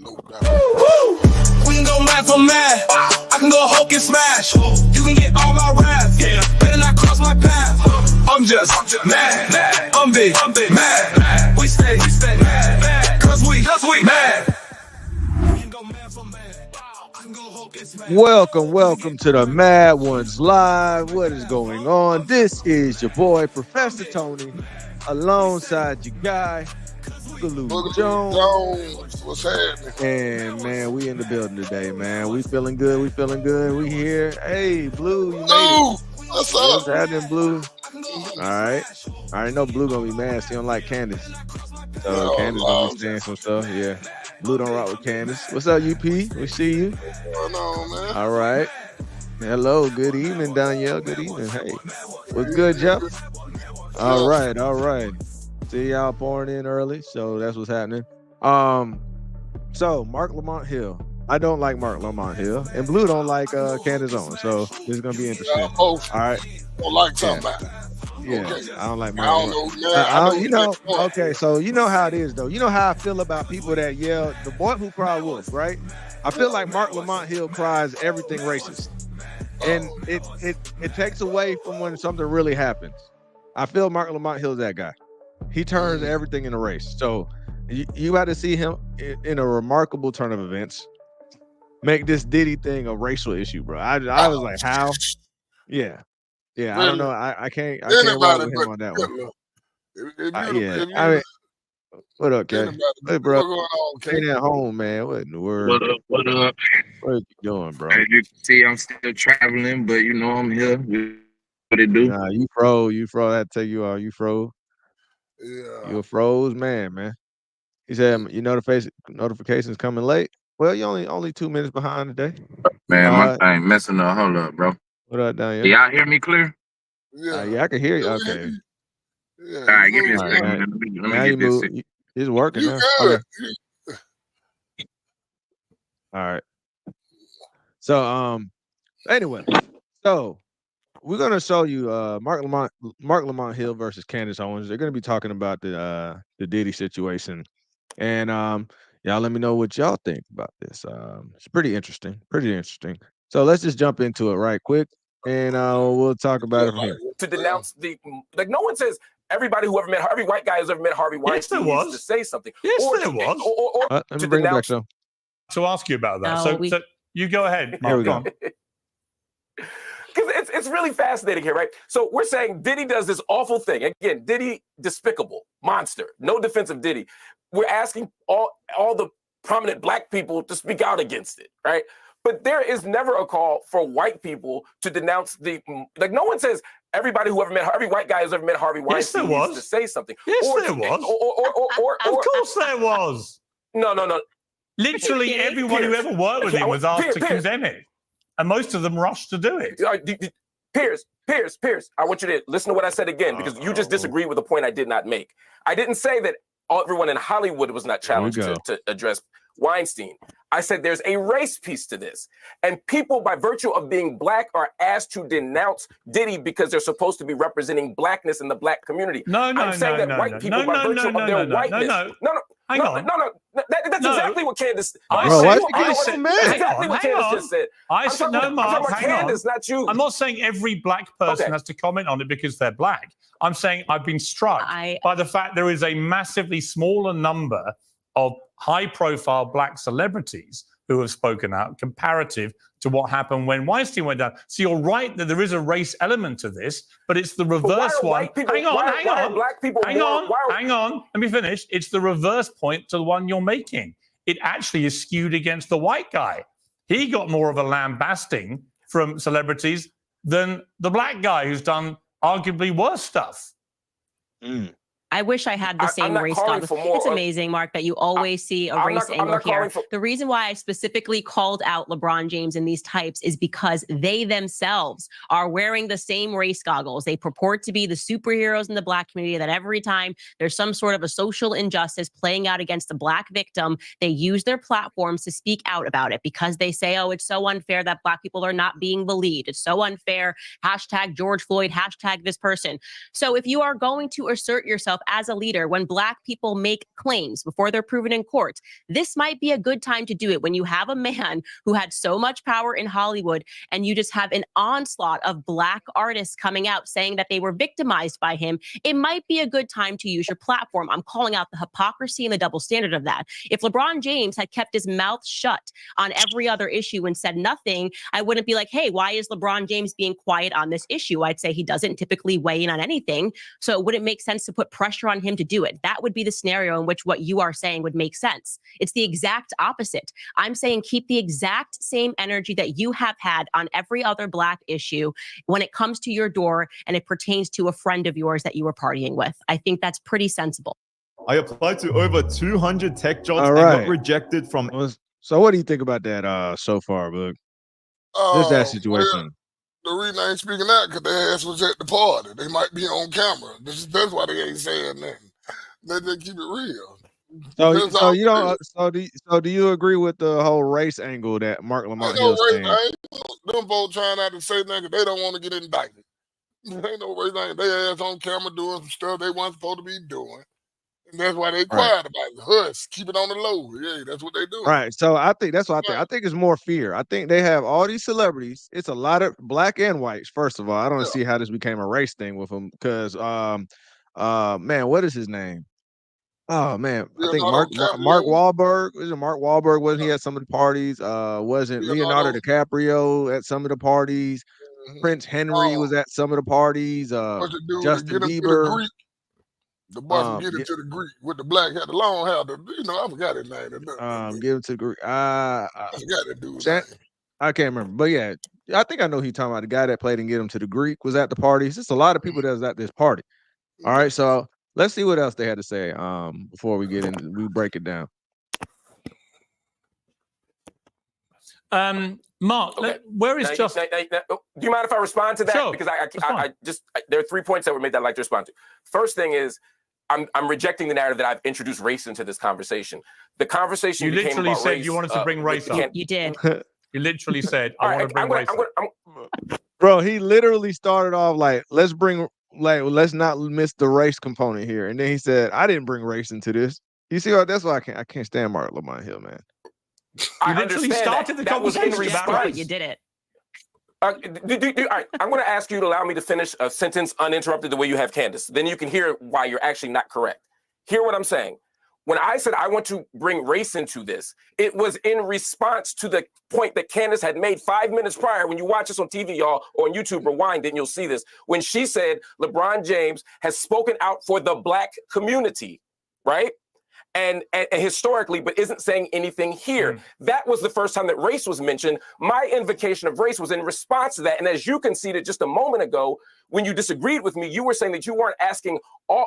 No doubt. We can go mad for mad. I can go Hulk and smash. You can get all my wrath. Yeah. Better not cross my path. I'm just mad. I'm big mad. We stay mad. Cause we mad. We can go mad for mad. I can go Hulk and smash. Welcome to the Mad Ones Live. What is going on? This is your boy, Professor Tony, alongside your guy, Boogaloo Jones. What's happening? And man, we in the building today, man. We feeling good. We here. Hey, Blue, you made Blue, it. what's What's up? happening, Blue? All right. I already know Blue gonna be mad. She don't like Candace. So Candace gonna be saying some stuff. Yeah. Blue don't rock with Candace. What's up, UP? We see you. What's going on, man? All right. Hello. Good evening, Danielle. Good evening. Hey. What's good, Jeff? All right. See y'all pouring in early, so that's what's happening. So Marc Lamont Hill. I don't like Marc Lamont Hill, and Blue don't like Candace Owens. So this is gonna be interesting. All right. Don't like somebody. Yeah, Okay. I don't like I Marc don't Lamont. know. Okay, so you know how it is, though. You know how I feel about people that yell, "The boy who cried wolf," right? I feel like Marc Lamont Hill cries everything racist, and it takes away from when something really happens. I feel Marc Lamont Hill's that guy. He turns everything into race. So you got to see him in a remarkable turn of events make this Diddy thing a racial issue, bro. I was like, how? Yeah. Really? I don't know. I can't rock with him on that one. I mean, what up, Kay? Hey, bro. What's going on, Kay? Staying at home, man. What in the world? What up? What are you doing, bro? As you can see, I'm still traveling, but you know I'm here. What it do? Nah, you froze. I take you out. You froze. Yeah. You a froze man. He said your notifications coming late. Well, you only 2 minutes behind today. Man, my thing messing up. Hold up, bro. What up, Daniel? Y'all hear me clear? Yeah, I can hear you. Okay. Yeah. All right, give me a All second. right, Let now me you get this. move. It's working now. Good. Okay. All right. So anyway, so we're gonna show you Marc Lamont Hill versus Candace Owens. They're gonna be talking about the Diddy situation, and y'all let me know what y'all think about this. It's pretty interesting. So let's just jump into it right quick, and we'll talk about it from here. To denounce no one says every white guy who's ever met Harvey Weinstein needs to say something. Yes, there was. Or Let me bring it back, so. To ask you about that. No, so you go ahead, Mark. Here we go. Because it's really fascinating here, right? So we're saying Diddy does this awful thing. Again, Diddy, despicable, monster, no defense of Diddy. We're asking all the prominent black people to speak out against it, right? But there is never a call for white people to denounce no one says every white guy who's ever met Harvey Weinstein needs to say something. Yes, there was. Of course there was. No. Literally everyone who ever worked with him was asked to condemn it. And most of them rushed to do it. Piers, I want you to listen to what I said again, because you just disagreed with a point I did not make. I didn't say that everyone in Hollywood was not challenged to address Weinstein. I said there's a race piece to this. And people, by virtue of being black, are asked to denounce Diddy because they're supposed to be representing blackness in the black community. I'm saying that white people, by virtue of their whiteness. Hang on. That's exactly what Candace. Exactly what Candace just said. I said, no, Mark, hang on. Candace, not you. I'm not saying every black person has to comment on it because they're black. I'm saying I've been struck by the fact there is a massively smaller number of high-profile black celebrities who have spoken out comparative to what happened when Weinstein went down. So you're right that there is a race element to this, but it's the reverse one. Hang on. Let me finish. It's the reverse point to the one you're making. It actually is skewed against the white guy. He got more of a lambasting from celebrities than the black guy who's done arguably worse stuff. I wish I had the same race goggles. It's amazing, Mark, that you always see a race angle here. The reason why I specifically called out LeBron James and these types is because they themselves are wearing the same race goggles. They purport to be the superheroes in the black community, that every time there's some sort of a social injustice playing out against a black victim, they use their platforms to speak out about it because they say, oh, it's so unfair that black people are not being believed. It's so unfair. Hashtag George Floyd, hashtag this person. So if you are going to assert yourself yourself as a leader when Black people make claims before they're proven in court. This might be a good time to do it when you have a man who had so much power in Hollywood and you just have an onslaught of Black artists coming out saying that they were victimized by him. It might be a good time to use your platform. I'm calling out the hypocrisy and the double standard of that. If LeBron James had kept his mouth shut on every other issue and said nothing, I wouldn't be like, hey, why is LeBron James being quiet on this issue? I'd say he doesn't typically weigh in on anything. So it wouldn't make sense to put pressure on him to do it. That would be the scenario in which what you are saying would make sense. It's the exact opposite. I'm saying keep the exact same energy that you have had on every other Black issue when it comes to your door and it pertains to a friend of yours that you were partying with. I think that's pretty sensible. I applied to over 200 tech jobs and got rejected from. So what do you think about that so far, Boog? Just that situation. The reason I ain't speaking out because their ass was at the party. They might be on camera. That's why they ain't saying nothing. They just keep it real. So you don't. So do you agree with the whole race angle that Marc Lamont Hill saying? Them folks trying not to say nothing. They don't want to get indicted. There ain't no race angle. They ass on camera doing some stuff they weren't supposed to be doing. And that's why they quiet about it. Hush, keep it on the low. Yeah, that's what they do. Right. So I think that's what I think. I think it's more fear. I think they have all these celebrities. It's a lot of Black and whites. First of all, I don't see how this became a race thing with them because man, what is his name? Oh man, I think Mark Wahlberg. Was it Mark Wahlberg? Wasn't he at some of the parties? Wasn't Leonardo DiCaprio at some of the parties? Prince Henry was at some of the parties. Justin Bieber. The boss get it to the Greek with the black hair, the long hair. I forgot his name. Give it to the Greek. I forgot that dude's name. I can't remember, but yeah, I think I know who you're talking about. The guy that played and get him to the Greek was at the party. It's just a lot of people that was at this party. All right, so let's see what else they had to say before we break it down. Mark, where is do you mind if I respond to that? Sure, because I there are 3 points that were made that I'd like to respond to. First thing is, I'm rejecting the narrative that I've introduced race into this conversation. The conversation you literally said you wanted to bring race up. You did. You literally said, I want to bring race up. Bro, he literally started off like, let's not miss the race component here. And then he said, I didn't bring race into this. You see, that's why I can't stand Marc Lamont Hill, man. You literally started the conversation about race. You did it. All right, I'm going to ask you to allow me to finish a sentence uninterrupted the way you have Candace. Then you can hear why you're actually not correct. Hear what I'm saying. When I said I want to bring race into this, it was in response to the point that Candace had made 5 minutes prior. When you watch this on TV, y'all, or on YouTube, rewind it, and you'll see this. When she said LeBron James has spoken out for the Black community, right? And historically, but isn't saying anything here. That was the first time that race was mentioned. My invocation of race was in response to that. And as you conceded just a moment ago, when you disagreed with me, you were saying that you weren't asking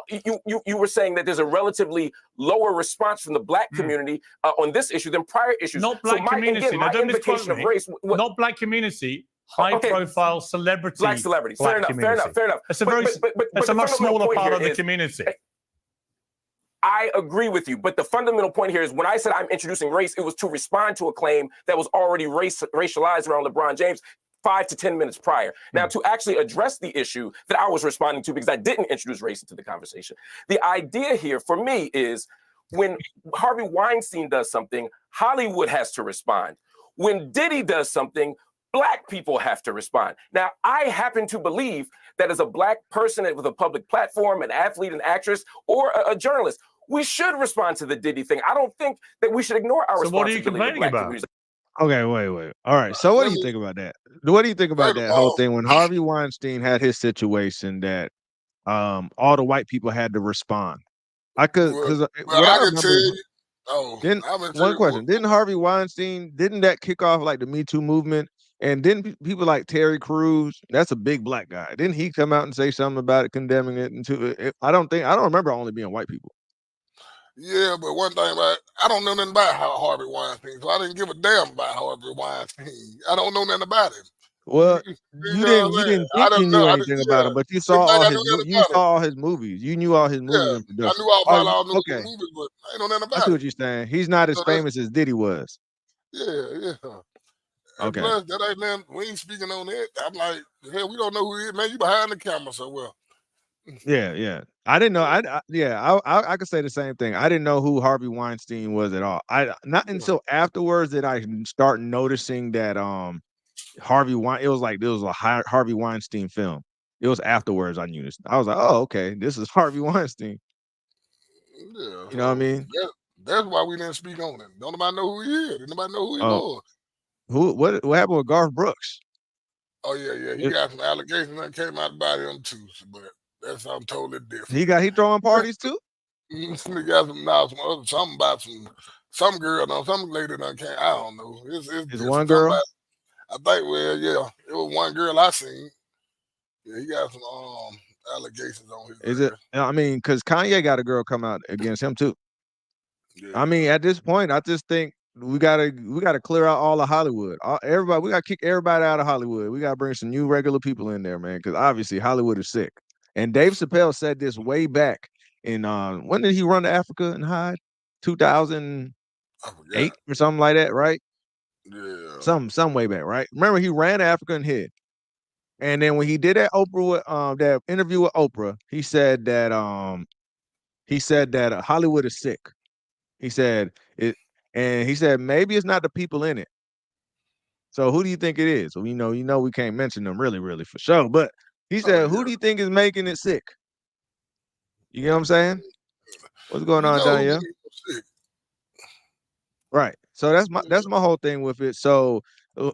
you were saying that there's a relatively lower response from the Black community on this issue than prior issues. Not Black community. Again, my invocation of race. Not Black community. High-profile celebrity. Black celebrities. Fair enough. It's a much smaller part of the community. I agree with you, but the fundamental point here is when I said I'm introducing race, it was to respond to a claim that was already racialized around LeBron James 5 to 10 minutes prior. Now, to actually address the issue that I was responding to, because I didn't introduce race into the conversation, the idea here for me is when Harvey Weinstein does something, Hollywood has to respond. When Diddy does something, Black people have to respond. Now, I happen to believe that as a Black person with a public platform, an athlete, an actress, or a journalist, we should respond to the Diddy thing. I don't think that we should ignore our responsibility. So what are you complaining about? Okay, wait. All right. So what do you think about that? What do you think about that whole thing when Harvey Weinstein had his situation that all the white people had to respond? One question. Didn't Harvey Weinstein, didn't that kick off like the Me Too movement? And didn't people like Terry Crews, that's a big Black guy, didn't he come out and say something about it, condemning it? I don't remember only being white people. Yeah, but one thing I don't know nothing about Harvey Weinstein, so I didn't give a damn about Harvey Weinstein. I don't know nothing about him. Well, you didn't think you knew anything about him, but you saw all his movies. You knew all his movies and productions. I knew all his movies, but I ain't know nothing about him. I see what you're saying. He's not as famous as Diddy was. Yeah. Okay. Plus, that ain't man. We ain't speaking on it. I'm like, hell, we don't know who he is, man. You behind the camera so well. Yeah. I didn't know. I could say the same thing. I didn't know who Harvey Weinstein was at all. Not until afterwards did I start noticing that it was a Harvey Weinstein film. It was afterwards I knew this. I was like, oh, okay, this is Harvey Weinstein. Yeah, you know what I mean? That's why we didn't speak on it. Don't nobody know who he is. Didn't nobody know who he was. What happened with Garth Brooks? Oh yeah. He got some allegations that came out about him too, but that's something totally different. He throwing parties too? He got something about some girl, some lady that came. I don't know. It's one girl. I think. Well, yeah, it was one girl I seen. Yeah, he got some allegations on his. Is it? I mean, because Kanye got a girl come out against him too. Yeah. I mean, at this point, I just think we gotta clear out all of Hollywood. Everybody, we gotta kick everybody out of Hollywood. We gotta bring some new regular people in there, man, because obviously Hollywood is sick. And Dave Chappelle said this way back in when did he run to Africa and hide? 2008 or something like that, right? Yeah. Some way back, right? Remember, he ran to Africa and hid. And then when he did that that interview with Oprah, he said that Hollywood is sick. He said it, and he said maybe it's not the people in it. So who do you think it is? Well, you know, we can't mention them really for sure. But he said, who do you think is making it sick? You know what I'm saying? What's going on, Danielle? Right. So that's my whole thing with it. So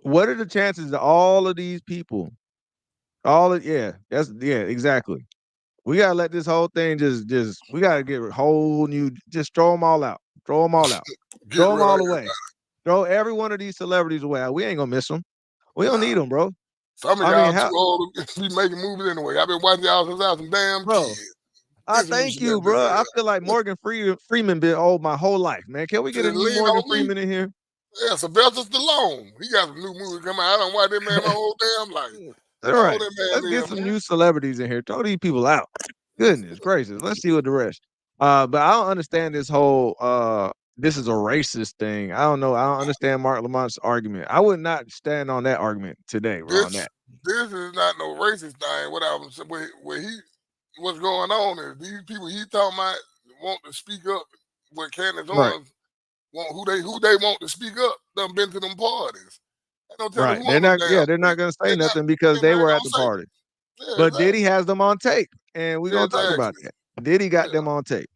what are the chances that all of these people, exactly. We gotta let this whole thing just we gotta get a whole new, just throw them all out. Throw them all out. Throw them all away. Throw every one of these celebrities away. We ain't gonna miss them. We don't need them, bro. Some of y'all too old to be making movies anyway. I've been watching y'all since I was some damn kids. I thank you, bro. I feel like Morgan Freeman been old my whole life, man. Can we get a new Morgan Freeman in here? Yeah, Sylvester Stallone. He got some new movies coming out. I don't watch that man my whole damn life. All right. Let's get some new celebrities in here. Throw these people out. Goodness gracious. Let's see what the rest. But I don't understand this whole this is a racist thing. I don't know. I don't understand Marc Lamont's argument. I would not stand on that argument today, bro. This is not no racist thing. What's going on is these people he talking about want to speak up when Candace Owens want who they want to speak up. Done been to them parties. Right. They're not gonna say nothing because they were at the party. Yeah, but Diddy has them on tape, and we're gonna talk about that. Diddy got them on tape.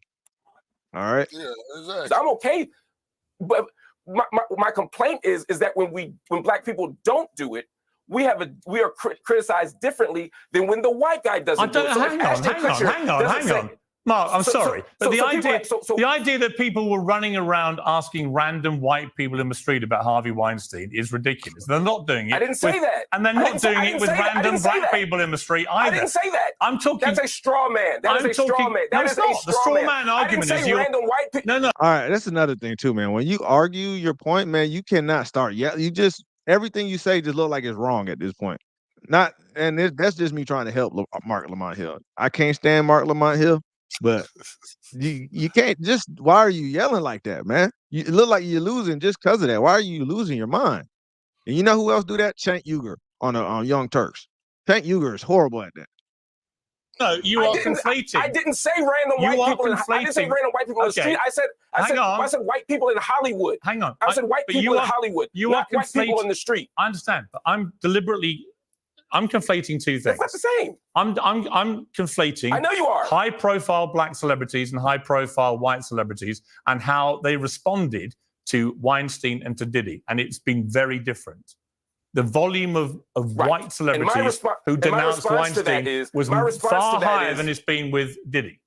All right. Yeah, exactly. I'm okay, but my complaint is that when black people don't do it, we are criticized differently than when the white guy doesn't do it. So hang on. Mark, I'm sorry, but the idea that people were running around asking random white people in the street about Harvey Weinstein is ridiculous. They're not doing it. I didn't say that. And they're not doing it with random black people in the street either. I didn't say that. I'm talking. That's a straw man. That is a straw man. That is a straw man argument. I didn't say random white people. No. All right, that's another thing too, man. When you argue your point, man, you cannot start. Yeah, everything you say just look like it's wrong at this point. That's just me trying to help Marc Lamont Hill. I can't stand Marc Lamont Hill. But you can't just. Why are you yelling like that, man? It look like you're losing just because of that. Why are you losing your mind? And you know who else do that? Cenk Uygur on Young Turks. Cenk Uygur is horrible at that. No, you are conflating. I didn't say random white people. I didn't say random white people on the street. I said white people in Hollywood. Hang on. I said white people in Hollywood. Not white people in the street. I understand, but I'm conflating two things. That's not the same. I'm conflating. I know you are. High-profile black celebrities and high-profile white celebrities and how they responded to Weinstein and to Diddy, and it's been very different. The volume of white celebrities who denounced Weinstein was far higher than it's been with Diddy.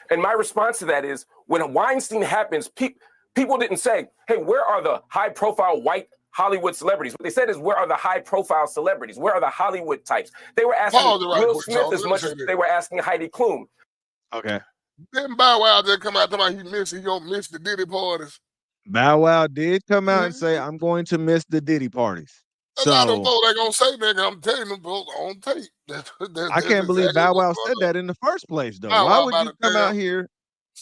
And my response to that is, when Weinstein happens, people didn't say, "Hey, where are the high-profile white Hollywood celebrities?" What they said is, where are the high-profile celebrities? Where are the Hollywood types? They were asking Will Smith as much as they were asking Heidi Klum. Okay. Then Bow Wow just come out talking about he gonna miss the Diddy parties. Bow Wow did come out and say, "I'm going to miss the Diddy parties." A lot of folks ain't gonna say that. I'm telling them folks on tape. I can't believe Bow Wow said that in the first place, though. Why would you come out here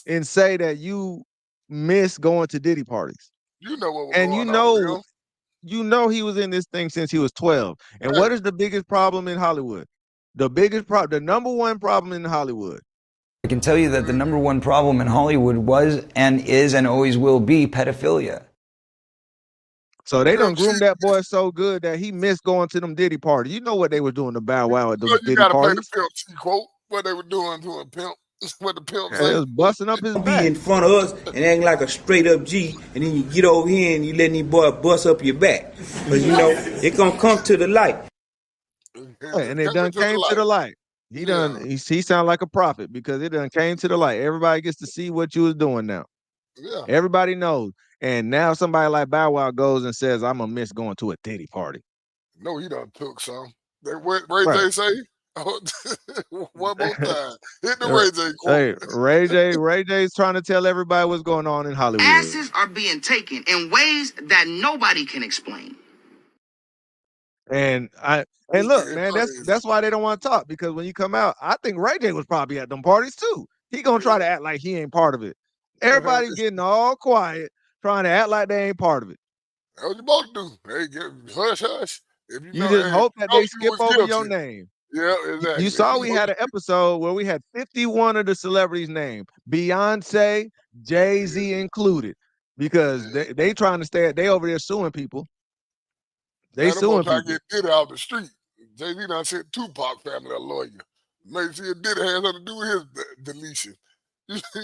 and say that you miss going to Diddy parties? You know what was and going on, you know he was in this thing since he was 12. And what is the biggest problem in Hollywood? The biggest problem, the number one problem in Hollywood. I can tell you that the number one problem in Hollywood was and is and always will be pedophilia. So they done groomed that boy so good that he missed going to them Diddy parties. You know what they were doing to Bow Wow at those Diddy parties? You gotta play the pimp T quote. What they were doing to a pimp. What the pimp said. It was busting up his back. Be in front of us and acting like a straight up G, and then you get over here and you letting these boy bust up your back. But you know, it gonna come to the light. And it done came to the light. He done. He sound like a prophet because it done came to the light. Everybody gets to see what you was doing now. Yeah. Everybody knows. And now somebody like Bow Wow goes and says, "I'm gonna miss going to a Diddy party." No, he done took some. What Ray J say? One more time. Hit the Ray J quote. Hey, Ray J's trying to tell everybody what's going on in Hollywood. Asses are being taken in ways that nobody can explain. And look, man, that's why they don't want to talk, because when you come out, I think Ray J was probably at them parties too. He gonna try to act like he ain't part of it. Everybody's getting all quiet, trying to act like they ain't part of it. That's what you both do. Hey, hush, hush. If you just hope that they skip over your name. Yeah, exactly. You saw we had an episode where we had 51 of the celebrities' names, Beyonce, Jay-Z included, because they trying to stay. They over there suing people. They suing people. Trying to get Diddy out the street. Jay-Z done sent Tupac family a lawyer. Make sure Diddy has something to do with his deletion.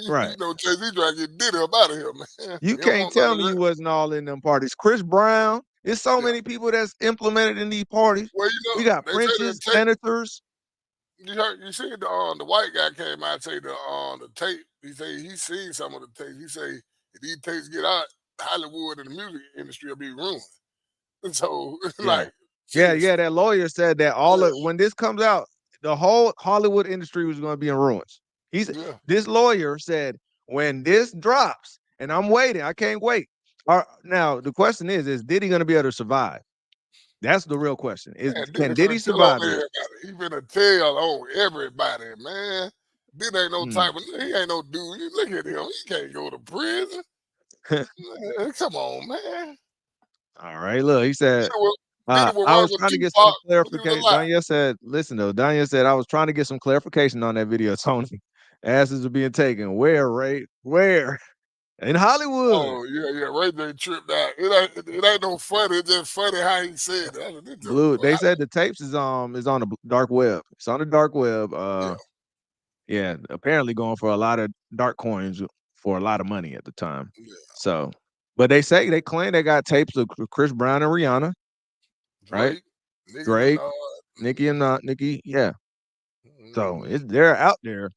Right. You know, Jay-Z trying to get Diddy up out of here, man. You can't tell me you wasn't all in them parties. Chris Brown. There's so many people that's implemented in these parties. Well, you know, we got princes, senators. You see the white guy came out and say the tape. He say he seen some of the tapes. He say if these tapes get out, Hollywood and the music industry will be ruined. And so that lawyer said that when this comes out, the whole Hollywood industry was going to be in ruins. This lawyer said when this drops, and I'm waiting, I can't wait. Now the question is Diddy going to be able to survive? That's the real question. Can Diddy survive? He been a tell on everybody, man. Diddy ain't no type of, he ain't no dude. You look at him, he can't go to prison. Man, come on, man. All right, look, he said, I was trying to get some clarification. Danya said, listen though, Danya said, I was trying to get some clarification on that video, Tony. Asses are being taken. Where, Ray? Where? In Hollywood. Oh, yeah. Ray J tripped out. It ain't no funny. It's just funny how he said that. Blue, they said the tapes is on the dark web. It's on the dark web. Apparently going for a lot of dark coins for a lot of money at the time. Yeah. So, but they claim they got tapes of Chris Brown and Rihanna, right? Drake, Nicki, yeah. So they're out there.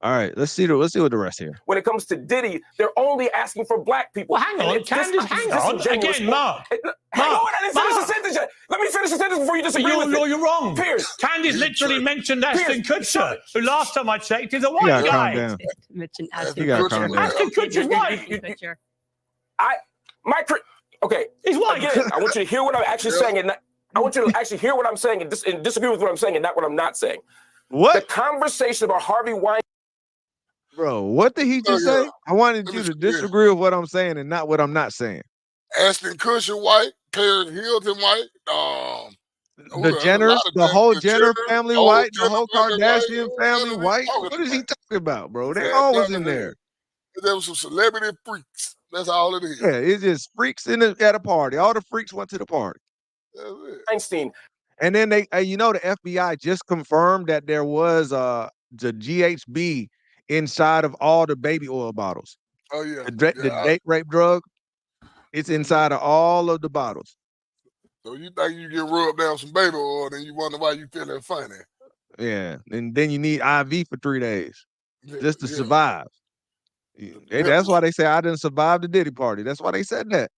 All right, let's see what the rest here. When it comes to Diddy, they're only asking for black people. Well, hang on, Candace, hang on. Again, Mark. Hang on, I didn't finish the sentence yet. Let me finish the sentence before you disagree with it. You're wrong. Piers. Candace literally mentioned Ashton Kutcher, who last time I checked is a white guy. Mentioned Ashton Kutcher. Ashton Kutcher's white. Okay, he's white. Again, I want you to hear what I'm actually saying, and I want you to actually hear what I'm saying and disagree with what I'm saying and not what I'm not saying. What? The conversation about Harvey Weinstein. Bro, what did he just say? I wanted you to disagree with what I'm saying and not what I'm not saying. Ashton Kutcher white, Paris Hilton white, the Jenners, the whole Jenner family white, the whole Kardashian family white. What is he talking about, bro? They always in there. There was some celebrity freaks. That's all it is. Yeah, it's just freaks at a party. All the freaks went to the party. Weinstein. And then the FBI just confirmed that there was the GHB inside of all the baby oil bottles. Oh yeah, the date rape drug. It's inside of all of the bottles. So you think you get rubbed down some baby oil, and you wonder why you feeling funny? Yeah, and then you need IV for 3 days just to survive. That's why they say I didn't survive the Diddy party. That's why they said that.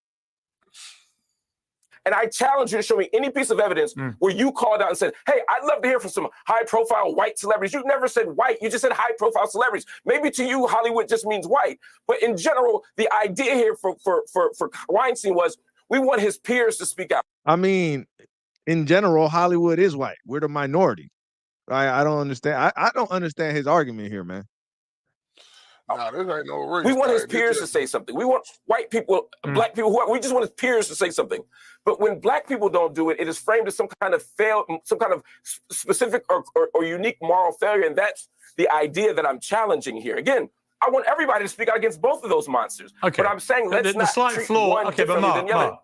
And I challenge you to show me any piece of evidence where you called out and said, hey, I'd love to hear from some high-profile white celebrities. You never said white. You just said high-profile celebrities. Maybe to you, Hollywood just means white. But in general, the idea here for Weinstein was we want his peers to speak out. I mean, in general, Hollywood is white. We're the minority. I don't understand. I don't understand his argument here, man. Nah, this ain't no race. We want his peers to say something. We want white people, black people, we just want his peers to say something. But when black people don't do it, it is framed as some kind of specific or unique moral failure. And that's the idea that I'm challenging here. Again, I want everybody to speak out against both of those monsters. Okay. But I'm saying let's not treat one differently than the other.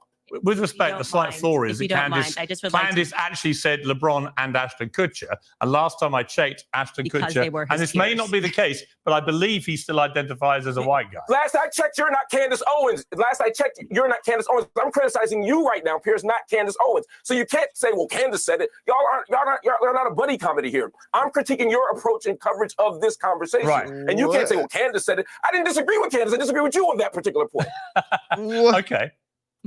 With respect, the slight flaw is that Candace actually said LeBron and Ashton Kutcher. And last time I checked, Ashton Kutcher, and this may not be the case, but I believe he still identifies as a white guy. Last I checked, you're not Candace Owens. Last I checked, you're not Candace Owens. I'm criticizing you right now, Piers, not Candace Owens. So you can't say, well, Candace said it. Y'all not a buddy comedy here. I'm critiquing your approach and coverage of this conversation. Right. And you can't say, well, Candace said it. I didn't disagree with Candace. I disagree with you on that particular point. Okay.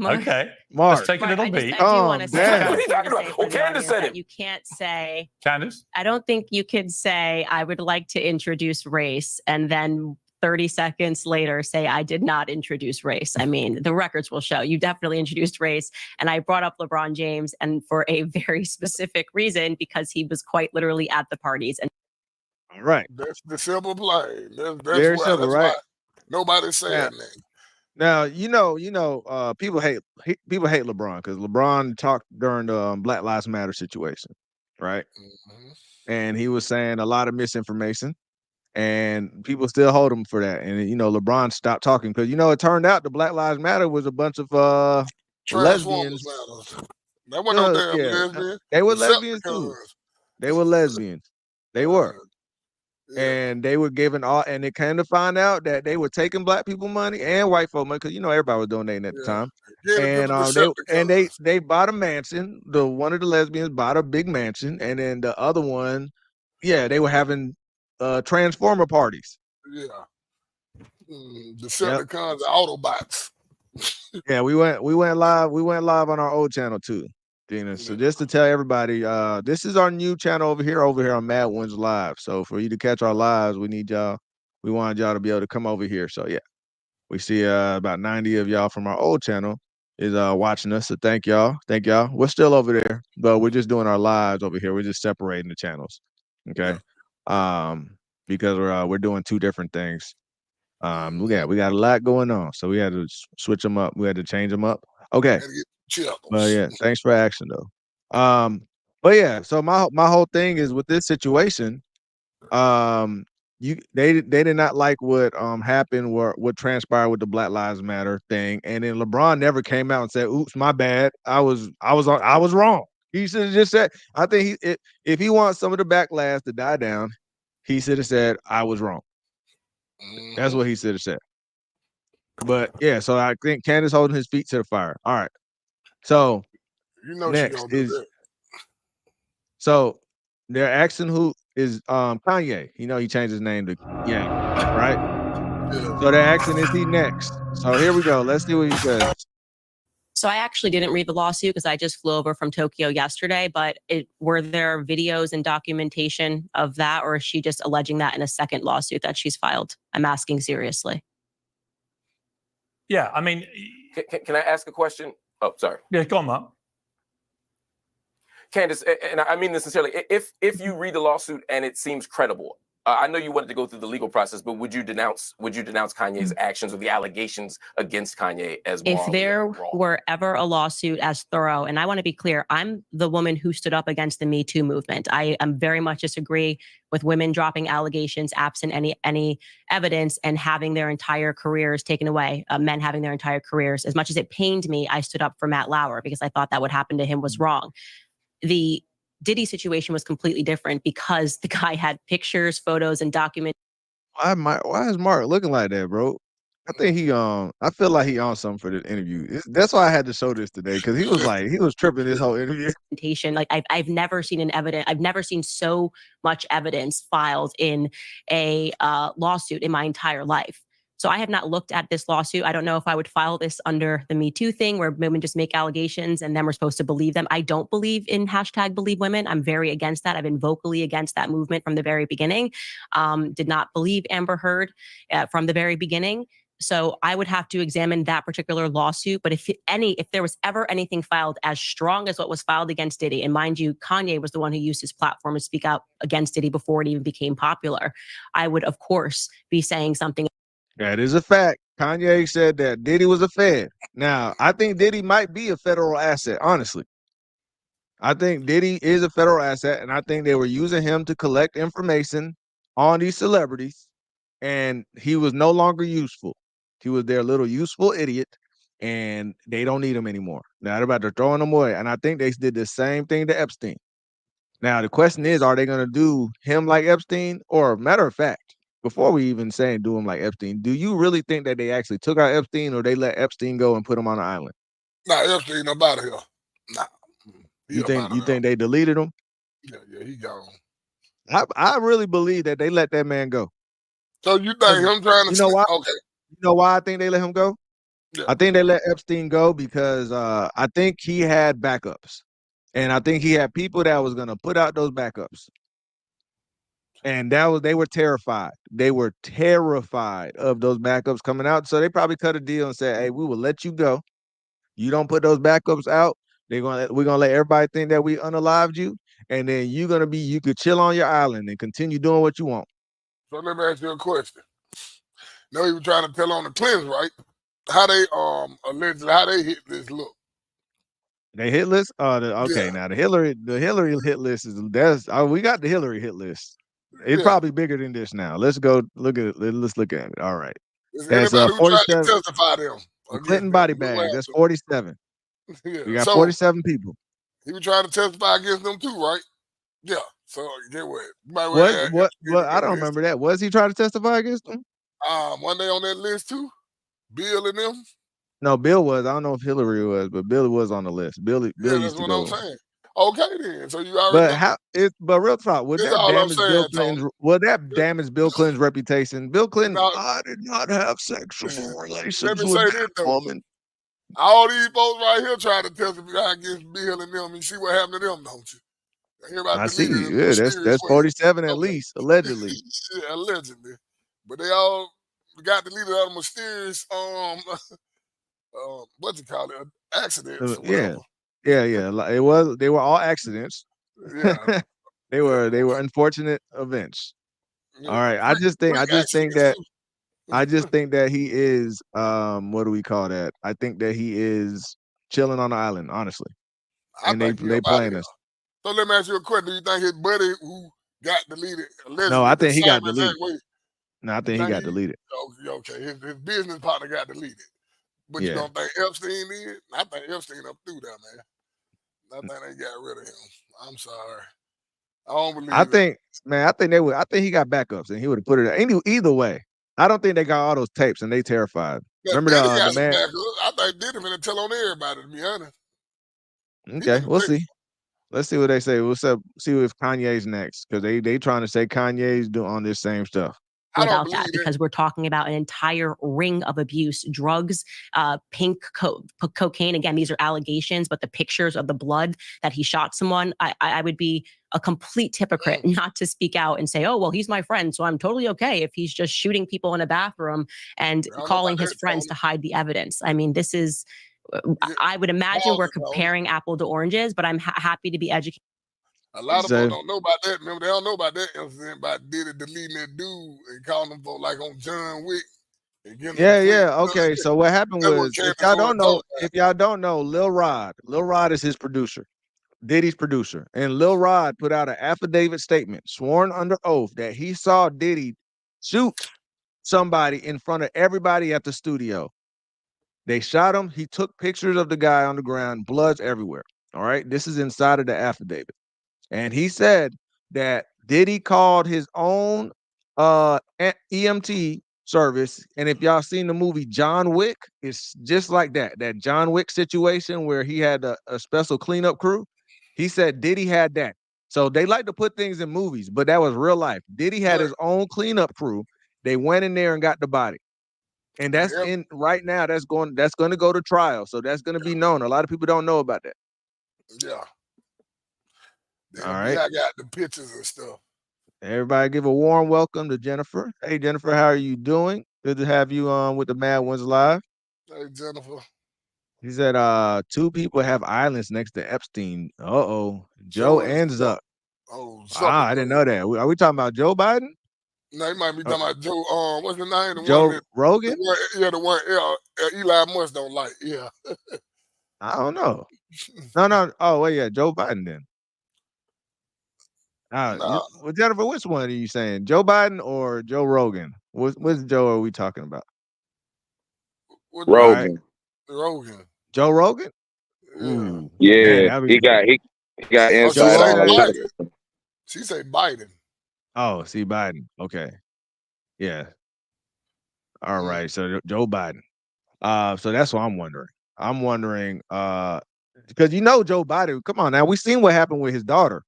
Okay, Mark. Let's take a little beat. I do want to say, what are you talking about? Well, Candace said it. You can't say, Candace? I don't think you could say, I would like to introduce race, and then 30 seconds later say, I did not introduce race. I mean, the records will show you definitely introduced race. And I brought up LeBron James, and for a very specific reason, because he was quite literally at the parties. And all right. That's the simple play. That's very simple, right? Nobody's saying that. Now, people hate LeBron because LeBron talked during the Black Lives Matter situation, right? And he was saying a lot of misinformation, and people still hold him for that. And LeBron stopped talking because it turned out the Black Lives Matter was a bunch of lesbians. That wasn't no damn lesbian. They were lesbians too. They were lesbians. They were. Yeah. And they were giving and it came to find out that they were taking black people money and white folk money because everybody was donating at the time. And they bought a mansion. One of the lesbians bought a big mansion, and then the other one, they were having transformer parties. Yeah, the Decepticons, the Autobots. Yeah, we went live. We went live on our old channel too. So just to tell everybody, this is our new channel over here on Mad Ones Live. So for you to catch our lives, we wanted y'all to be able to come over here. So yeah, we see about 90 of y'all from our old channel is watching us. So thank y'all. We're still over there, but we're just doing our lives over here. We're just separating the channels. Okay. Because we're doing two different things. We got a lot going on. So we had to switch them up. We had to change them up. Okay. Well, yeah, thanks for action though. But yeah, so my whole thing is with this situation, they did not like what happened, what transpired with the Black Lives Matter thing, and then LeBron never came out and said, "Oops, my bad. I was wrong." He should have just said, I think if he wants some of the backlash to die down, he should have said, "I was wrong." That's what he should have said. But yeah, so I think Candace holding his feet to the fire. All right. So next is so they're asking who is Kanye. He changed his name to Yang, right? So they're asking, is he next? So here we go. Let's see what he says. So I actually didn't read the lawsuit because I just flew over from Tokyo yesterday, but were there videos and documentation of that, or is she just alleging that in a second lawsuit that she's filed? I'm asking seriously. Yeah, I mean... Can I ask a question? Oh, sorry. Yeah, go on, Mark. Candace, and I mean this sincerely, if you read the lawsuit and it seems credible, I know you wanted to go through the legal process, but would you denounce Kanye's actions or the allegations against Kanye as well? If there were ever a lawsuit as thorough, and I want to be clear, I'm the woman who stood up against the Me Too movement. I am very much disagree with women dropping allegations absent any evidence and having their entire careers taken away, men having their entire careers. As much as it pained me, I stood up for Matt Lauer because I thought that what happened to him was wrong. The Diddy situation was completely different because the guy had pictures, photos, and documents. Why is Mark looking like that, bro? I think I feel like he on something for this interview. That's why I had to show this today, because he was tripping this whole interview. Like I've never seen I've never seen so much evidence filed in a lawsuit in my entire life. So I have not looked at this lawsuit. I don't know if I would file this under the Me Too thing where women just make allegations and then we're supposed to believe them. I don't believe in #BelieveWomen. I'm very against that. I've been vocally against that movement from the very beginning. Did not believe Amber Heard from the very beginning. So I would have to examine that particular lawsuit. But if there was ever anything filed as strong as what was filed against Diddy, and mind you, Kanye was the one who used his platform to speak out against Diddy before it even became popular, I would, of course, be saying something. That is a fact. Kanye said that Diddy was a Fed. Now, I think Diddy might be a federal asset, honestly. I think Diddy is a federal asset, and I think they were using him to collect information on these celebrities, and he was no longer useful. He was their little useful idiot, and they don't need him anymore. Now they're about to throw him away, and I think they did the same thing to Epstein. Now the question is, are they going to do him like Epstein? Or matter of fact, before we even say do him like Epstein, do you really think that they actually took out Epstein, or they let Epstein go and put him on an island? Nah, Epstein up out of here. Nah. You think they deleted him? Yeah, he gone. I really believe that they let that man go. So you think him trying to? You know why? Okay. You know why I think they let him go? Yeah. I think they let Epstein go because I think he had backups, and I think he had people that was gonna put out those backups, and they were terrified. They were terrified of those backups coming out, so they probably cut a deal and said, "Hey, we will let you go. You don't put those backups out. We're gonna let everybody think that we unalived you, and then you could chill on your island and continue doing what you want." So let me ask you a question. Now he was trying to tell on the Clintons, right? How they allegedly how they hit this look. They hit list? Okay, now the Hillary hit list we got the Hillary hit list. It's probably bigger than this now. Let's go look at it. Let's look at it. All right. That's anybody who tried to testify them. The Clinton body bag. That's 47. Yeah. We got 47 people. He was trying to testify against them too, right? Yeah. So get what? What? I don't remember that. Was he trying to testify against them? One day on that list too. Bill and them. No, Bill was. I don't know if Hillary was, but Bill was on the list. Bill used that's to what go. I'm saying. Okay, then. So you already. But real talk, would that damage Bill Clinton's? Would that damage Bill Clinton's reputation? Bill Clinton, I did not have sexual relations with that woman. All these folks right here trying to testify against Bill and them. You see what happened to them, don't you? I see. Yeah, that's 47 at least, allegedly. Yeah, allegedly. But they all got deleted out of mysterious what you call it, accidents. Yeah. They were all accidents. Yeah. they were unfortunate events. Yeah. All right. I just think that he is what do we call that? I think that he is chilling on the island, honestly. And they playing us. So let me ask you a question. Do you think his buddy who got deleted allegedly? No, I think he got deleted. No, I think he got deleted. Okay. His business partner got deleted. But you don't think Epstein did? I think Epstein up through there, man. I think they got rid of him. I'm sorry. I don't believe I think they would. I think he got backups and he would have put it either way. I don't think they got all those tapes and they terrified. Yeah, remember the man? I think Diddy gonna tell on everybody, to be honest. Okay, we'll see. Let's see what they say. We'll see if Kanye's next, because they trying to say Kanye's doing on this same stuff. Without that, because we're talking about an entire ring of abuse, drugs, pink cocaine. Again, these are allegations, but the pictures of the blood that he shot someone, I would be a complete hypocrite not to speak out and say, oh, well, he's my friend, so I'm totally okay if he's just shooting people in a bathroom and calling his friends to hide the evidence. I mean, this is, I would imagine we're comparing apple to oranges, but I'm happy to be educated. A lot of people don't know about that. Remember, they don't know about that incident about Diddy deleting that dude and calling them for like on John Wick. Yeah. Okay. So what happened was, if y'all don't know, Lil Rod is his producer, Diddy's producer, and Lil Rod put out an affidavit statement, sworn under oath, that he saw Diddy shoot somebody in front of everybody at the studio. They shot him. He took pictures of the guy on the ground, blood's everywhere. All right. This is inside of the affidavit. And he said that Diddy called his own EMT service. And if y'all seen the movie John Wick, it's just like that John Wick situation where he had a special cleanup crew. He said Diddy had that. So they like to put things in movies, but that was real life. Diddy had his own cleanup crew. They went in there and got the body. And that's in right now. That's going to go to trial. So that's going to be known. A lot of people don't know about that. Yeah. All right. I got the pictures and stuff. Everybody give a warm welcome to Jennifer. Hey, Jennifer, how are you doing? Good to have you on with the Mad Ones Live. Hey, Jennifer. He said, 2 people have islands next to Epstein. Joe and Zuck. Oh, Zuck. I didn't know that. Are we talking about Joe Biden? No, he might be talking about Joe. What's the name? The Joe one that, Rogan? the one Eli Musk don't like. Yeah. I don't know. No. Oh, well, yeah, Joe Biden then. Well, Jennifer, which one are you saying? Joe Biden or Joe Rogan? Which Joe are we talking about? Rogan. Rogan. Joe Rogan? Ooh. Yeah, man, he got inside. She say Biden. Oh, see Biden. Okay. Yeah. All right. So Joe Biden. So that's what I'm wondering. I'm wondering, because Joe Biden, come on now, we seen what happened with his daughter.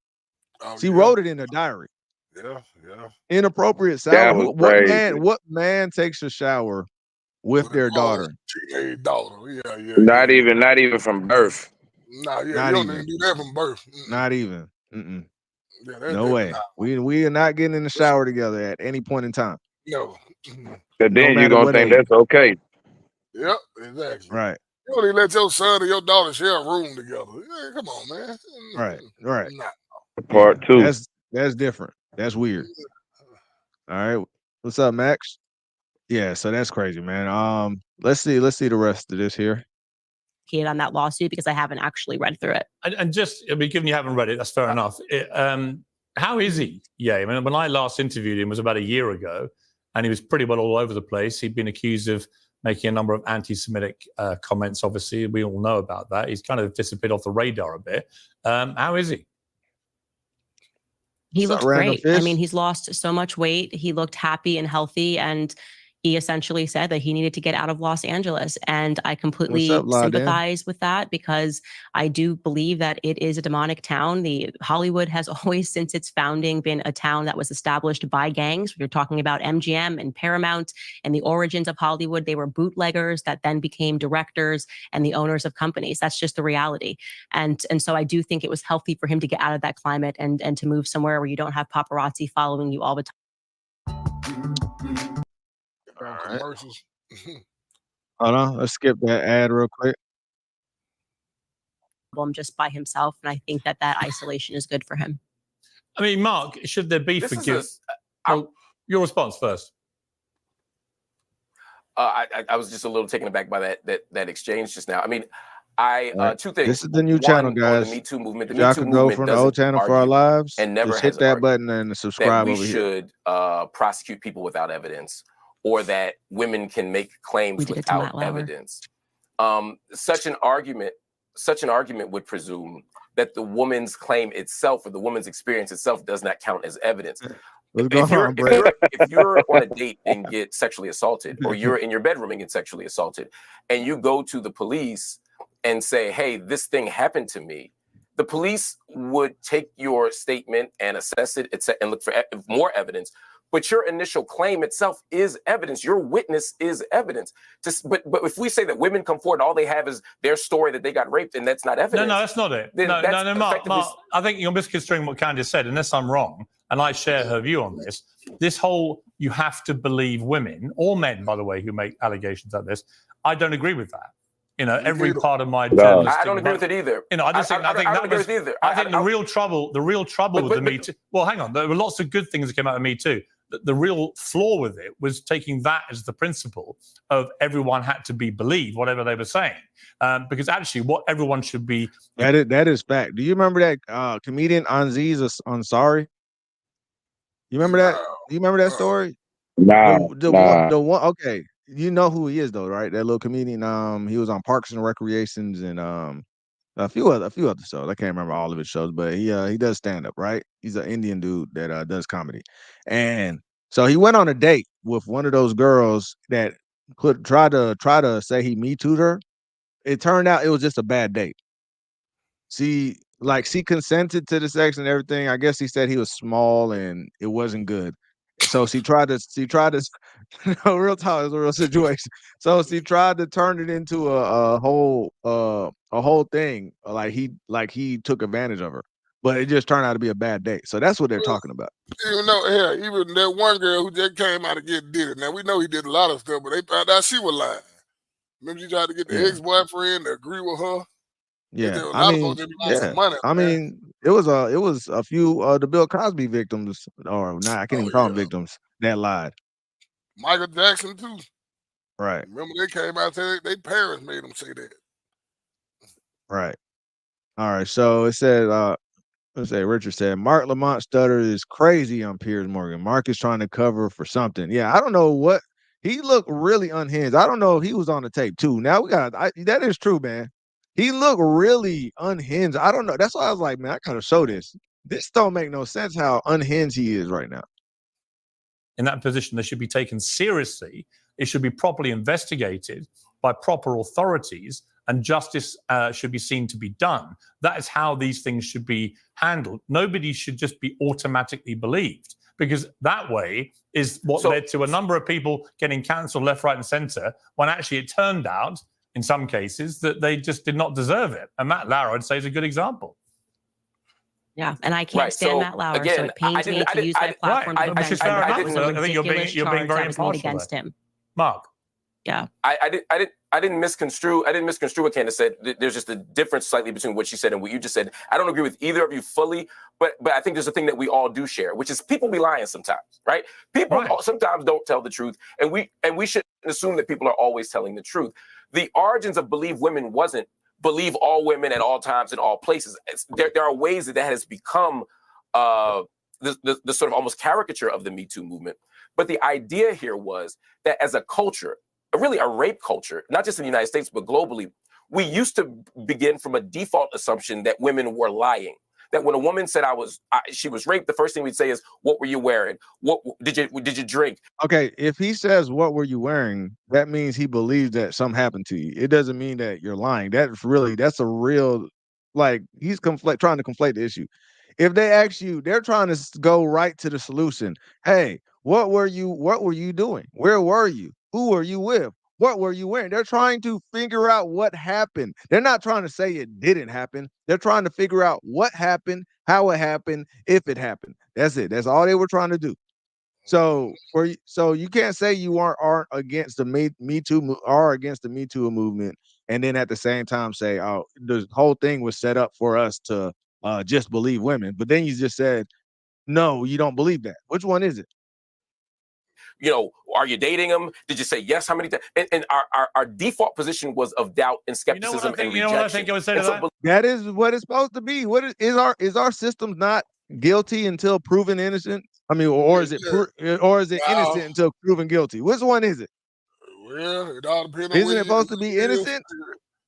She wrote it in her diary. Yeah. Inappropriate shower. What man takes a shower with their daughter? Teenage daughter. Yeah. Not even from birth. Nah, you don't even do that from birth. Not even. Yeah, no way. We are not getting in the shower together at any point in time. No. But then you're gonna think that's okay. Yep, exactly. Right. You don't even let your son or your daughter share a room together. Yeah, come on, man. Right. Nah. Part 2. That's different. That's weird. All right. What's up, Max? Yeah, so that's crazy, man. Let's see the rest of this here. On that lawsuit, because I haven't actually read through it. And just, given you haven't read it, that's fair enough. How is he? Yeah, I mean, when I last interviewed him was about a year ago, and he was pretty well all over the place. He'd been accused of making a number of anti-Semitic comments. Obviously, we all know about that. He's kind of disappeared off the radar a bit. How is he? He looked great. I mean, he's lost so much weight. He looked happy and healthy, and he essentially said that he needed to get out of Los Angeles. And I completely sympathize with that, because I do believe that it is a demonic town. Hollywood has always, since its founding, been a town that was established by gangs. We're talking about MGM and Paramount and the origins of Hollywood. They were bootleggers that then became directors and the owners of companies. That's just the reality. And so I do think it was healthy for him to get out of that climate and to move somewhere where you don't have paparazzi following you all the time. Commercials. Hold on, let's skip that ad real quick. Just by himself, and I think that isolation is good for him. I mean, Mark, should there be forgiveness? Your response first. I was just a little taken aback by that exchange just now. I mean, two things. This is the new channel, guys. The Me Too movement. The Y'all Me Too can go movement from the old channel for our lives and never just hit that button and subscribe over here. We should prosecute people without evidence, or that women can make claims without evidence. Such an argument would presume that the woman's claim itself or the woman's experience itself does not count as evidence. If you're on a date and get sexually assaulted, or you're in your bedroom and get sexually assaulted, and you go to the police and say, hey, this thing happened to me, the police would take your statement and assess it and look for more evidence. But your initial claim itself is evidence. Your witness is evidence. But if we say that women come forward, all they have is their story that they got raped, and that's not evidence. No, that's not it. No, Mark, I think you're misconstruing what Candace said, unless I'm wrong, and I share her view on this. This whole, you have to believe women, or men, by the way, who make allegations like this, I don't agree with that. Every part of my journalistic. I don't agree with it either. I think the real trouble with the Me Too. Well, hang on. There were lots of good things that came out of Me Too. The real flaw with it was taking that as the principle of everyone had to be believed, whatever they were saying. Because actually, what everyone should be. That is fact. Do you remember that comedian Aziz Ansari? You remember that? Do you remember that story? Nah. The one. Okay, you know who he is though, right? That little comedian. He was on Parks and Recreations and a few other shows. I can't remember all of his shows, but he does stand up, right? He's an Indian dude that does comedy, and so he went on a date with one of those girls that could try to say he Me Too'd her. It turned out it was just a bad date. She consented to the sex and everything. I guess he said he was small and it wasn't good. So she tried to real talk, it was a real situation. So she tried to turn it into a whole thing. Like he took advantage of her. but it just turned out to be a bad day. So that's what they're talking about. Even that one girl who just came out to get Diddy. Now we know he did a lot of stuff, but they found out she was lying. Remember, she tried to get the ex-boyfriend to agree with her. Yeah, I mean, it was a few the Bill Cosby victims, or not. I can't even call them victims, that lied. Michael Jackson too. Right. Remember, they came out and said their parents made them say that. Right. All right. So it said, let's say Richard said, Marc Lamont stutter is crazy on Piers Morgan. Mark is trying to cover for something. Yeah, I don't know what he looked really unhinged. I don't know if he was on the tape too. Now we got that is true, man. He looked really unhinged. I don't know. That's why I was like, man, I gotta show this. This don't make no sense how unhinged he is right now. In that position, they should be taken seriously. It should be properly investigated by proper authorities, and justice should be seen to be done. That is how these things should be handled. Nobody should just be automatically believed, because that way is what led to a number of people getting cancelled left, right, and center, when actually it turned out, in some cases, that they just did not deserve it. And Matt Lauer, I'd say, is a good example. Yeah, and I can't stand Matt Lauer, again, so it pains me to use my platform to defend him. That was a ridiculous charge that was made against him. Mark. Yeah. I didn't misconstrue what Candace said. There's just a difference slightly between what she said and what you just said. I don't agree with either of you fully, but I think there's a thing that we all do share, which is people be lying sometimes, right? People sometimes don't tell the truth, and we shouldn't assume that people are always telling the truth. The origins of Believe Women wasn't believe all women at all times in all places. There are ways that has become the sort of almost caricature of the Me Too movement. But the idea here was that as a culture, really a rape culture, not just in the United States, but globally, we used to begin from a default assumption that women were lying. That when a woman said she was raped, the first thing we'd say is, "What were you wearing? What did you drink?" Okay, if he says, "What were you wearing?" that means he believes that something happened to you. It doesn't mean that you're lying. That's a real, like, he's trying to conflate the issue. If they ask you, they're trying to go right to the solution. Hey, what were you doing? Where were you? Who were you with? What were you wearing? They're trying to figure out what happened. They're not trying to say it didn't happen. They're trying to figure out what happened, how it happened, if it happened. That's it. That's all they were trying to do. So you can't say you aren't against the Me Too or against the Me Too movement, and then at the same time say, "Oh, the whole thing was set up for us to just believe women." But then you just said, "No, you don't believe that." Which one is it? Are you dating them? Did you say yes? How many times? And our default position was of doubt and skepticism and rejection. You know what I think I would say to that? That is what it's supposed to be. What is our system not guilty until proven innocent? I mean, or is it innocent until proven guilty? Which one is it? Well, it all depends on. Isn't it supposed to be innocent?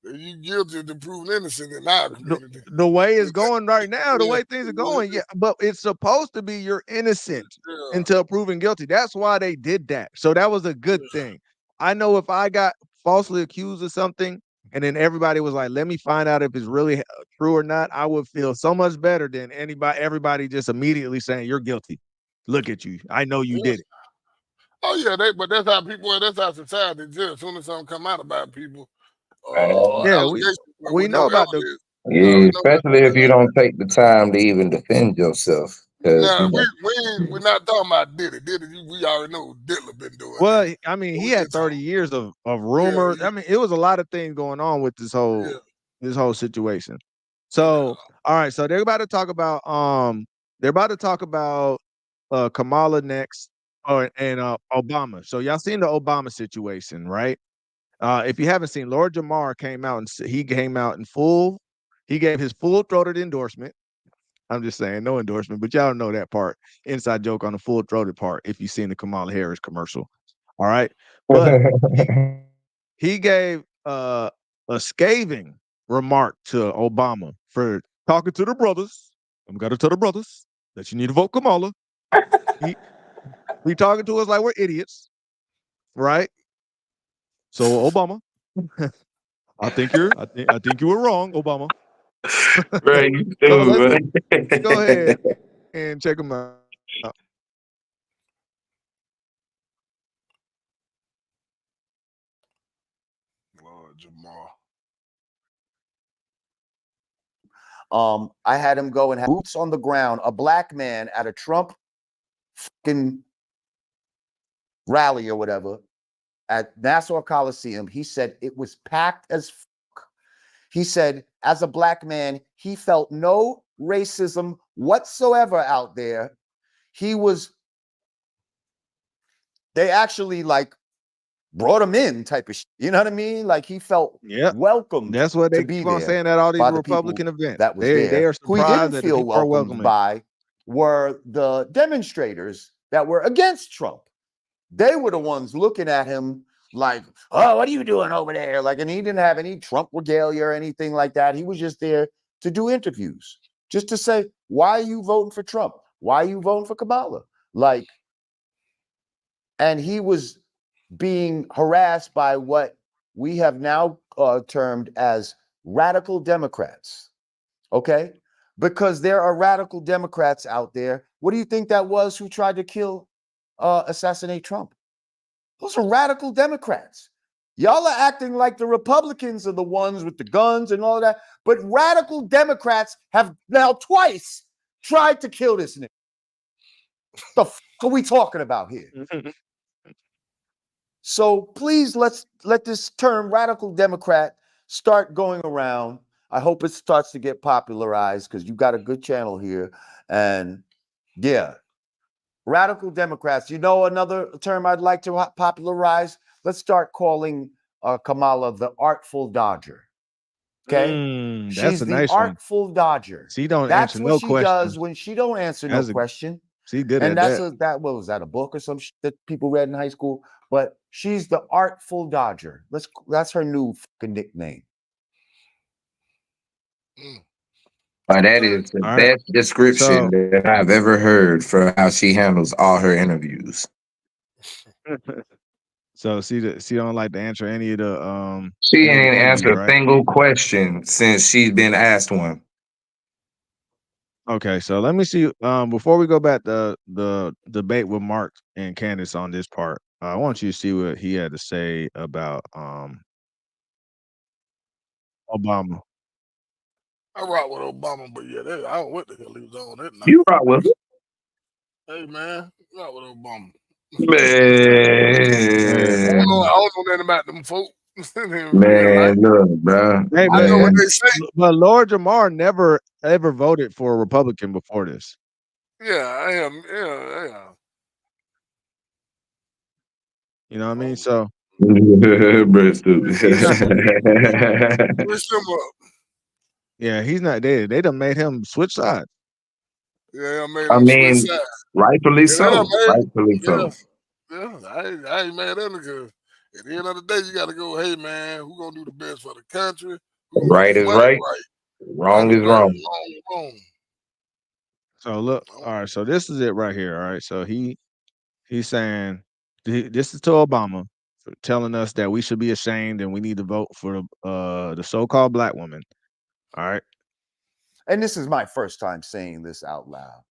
You guilty to proven innocent in our community. The way it's going right now, the way things are going, yeah. But it's supposed to be you're innocent until proven guilty. That's why they did that. So that was a good thing. I know if I got falsely accused of something, and then everybody was like, "Let me find out if it's really true or not," I would feel so much better than everybody just immediately saying you're guilty. Look at you. I know you did it. Oh yeah, but that's how people. That's how society is. As soon as something come out about people, we know about the. Yeah, especially if you don't take the time to even defend yourself. Nah, we're not talking about Diddy. We already know Diddy been doing. Well, I mean, he had 30 years of rumor. I mean, it was a lot of things going on with this whole situation. So, all right, so they're about to talk about Kamala next, and Obama. So y'all seen the Obama situation, right? If you haven't seen, Lord Jamar came out in full. He gave his full-throated endorsement. I'm just saying, no endorsement, but y'all know that part. Inside joke on the full-throated part. If you've seen the Kamala Harris commercial, all right. But he gave a scathing remark to Obama for talking to the brothers. I'm gonna tell the brothers that you need to vote Kamala. He talking to us like we're idiots, right? So Obama, I think you were wrong, Obama. Right, So let's go ahead and check them out. Lord Jamar. I had him go and have boots on the ground, a black man at a Trump fucking rally or whatever at Nassau Coliseum. He said it was packed as fuck. He said, as a black man, he felt no racism whatsoever out there. They actually like brought him in type of shit. You know what I mean? Like he felt welcome. That's what they keep on saying at all these Republican events. That was they are who he surprised didn't that feel people are welcomed welcoming. by were the demonstrators that were against Trump. They were the ones looking at him like, oh, what are you doing over there? Like, and he didn't have any Trump regalia or anything like that. He was just there to do interviews, just to say, why are you voting for Trump? Why are you voting for Kamala? Like, and he was being harassed by what we have now termed as radical Democrats. Okay? Because there are radical Democrats out there. What do you think that was who tried to assassinate Trump? Those are radical Democrats. Y'all are acting like the Republicans are the ones with the guns and all that, but radical Democrats have now twice tried to kill this nigga. The fuck are we talking about here? So please let this term radical Democrat start going around. I hope it starts to get popularized because you got a good channel here. And yeah, radical Democrats. You know another term I'd like to popularize? Let's start calling Kamala the artful dodger. Okay? That's She's a the nice one. artful dodger. She don't That's answer what no she questions. does when she don't answer no question. She good And at that. What was that, a book or some shit that people read in high school? But she's the artful dodger. That's her new fucking nickname. That is the best description that I've ever heard for how she handles all her interviews. So she don't like to answer any of the She ain't answered right? a single question since she's been asked one. Okay, so let me see. Before we go back to the debate with Mark and Candace on this part, I want you to see what he had to say about Obama. I rock with Obama, but yeah, I don't know what the hell he was on that night. You rock with him? Hey man, rock with Obama. Man. I don't know nothing about them folk. Man, look, bro. Hey, I know what they say. But Lord Jamar never ever voted for a Republican before this. Yeah, I am. Yeah. You know what I mean? So yeah, he's not dead. They done made him switch sides. Yeah, I mean, rightfully so. Rightfully so. Yeah, I ain't mad at him because at the end of the day, you got to go, hey, man, who going to do the best for the country? Right is right. Wrong is wrong. So look, all right. So this is it right here. All right. So he's saying this is to Obama for telling us that we should be ashamed and we need to vote for the so-called black woman. All right. And this is my first time saying this out loud.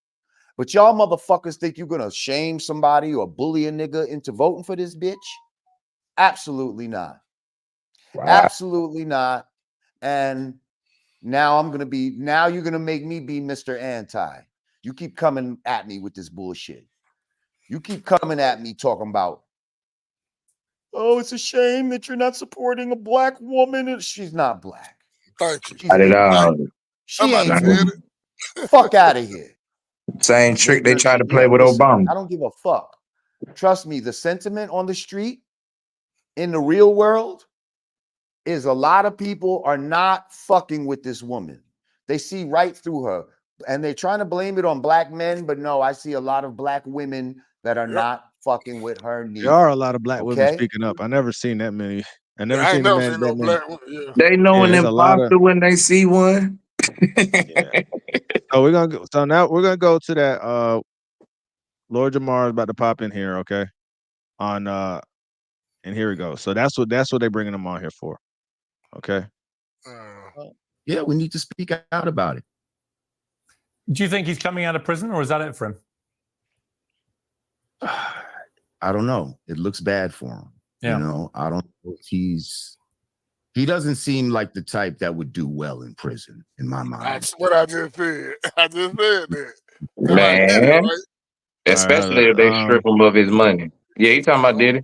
But y'all motherfuckers think you're gonna shame somebody or bully a nigga into voting for this bitch? Absolutely not. Wow. Absolutely not. And now you're gonna make me be Mr. Anti. You keep coming at me with this bullshit. You keep coming at me talking about, oh, it's a shame that you're not supporting a black woman. She's not black. Thank you. She ain't. Fuck out of here. Same trick they tried to play with Obama. I don't give a fuck. Trust me, the sentiment on the street in the real world is a lot of people are not fucking with this woman. They see right through her. And they're trying to blame it on black men, but no, I see a lot of black women that are not fucking with her neither. There are a lot of black women speaking up. I never seen that many. I never seen no that many. black women. Yeah. They know an imposter when they see one. So we're gonna go, so now we're gonna go to that. Lord Jamar is about to pop in here, okay? On and here we go. So that's what they're bringing him on here for, okay? Yeah, we need to speak out about it. Do you think he's coming out of prison, or is that it for him? I don't know. It looks bad for him. Yeah. You know, I don't know if he's He doesn't seem like the type that would do well in prison, in my mind. That's what I just said. I just said that. Man, Diddy, right? especially if they strip him of his money. Yeah, you talking about Diddy?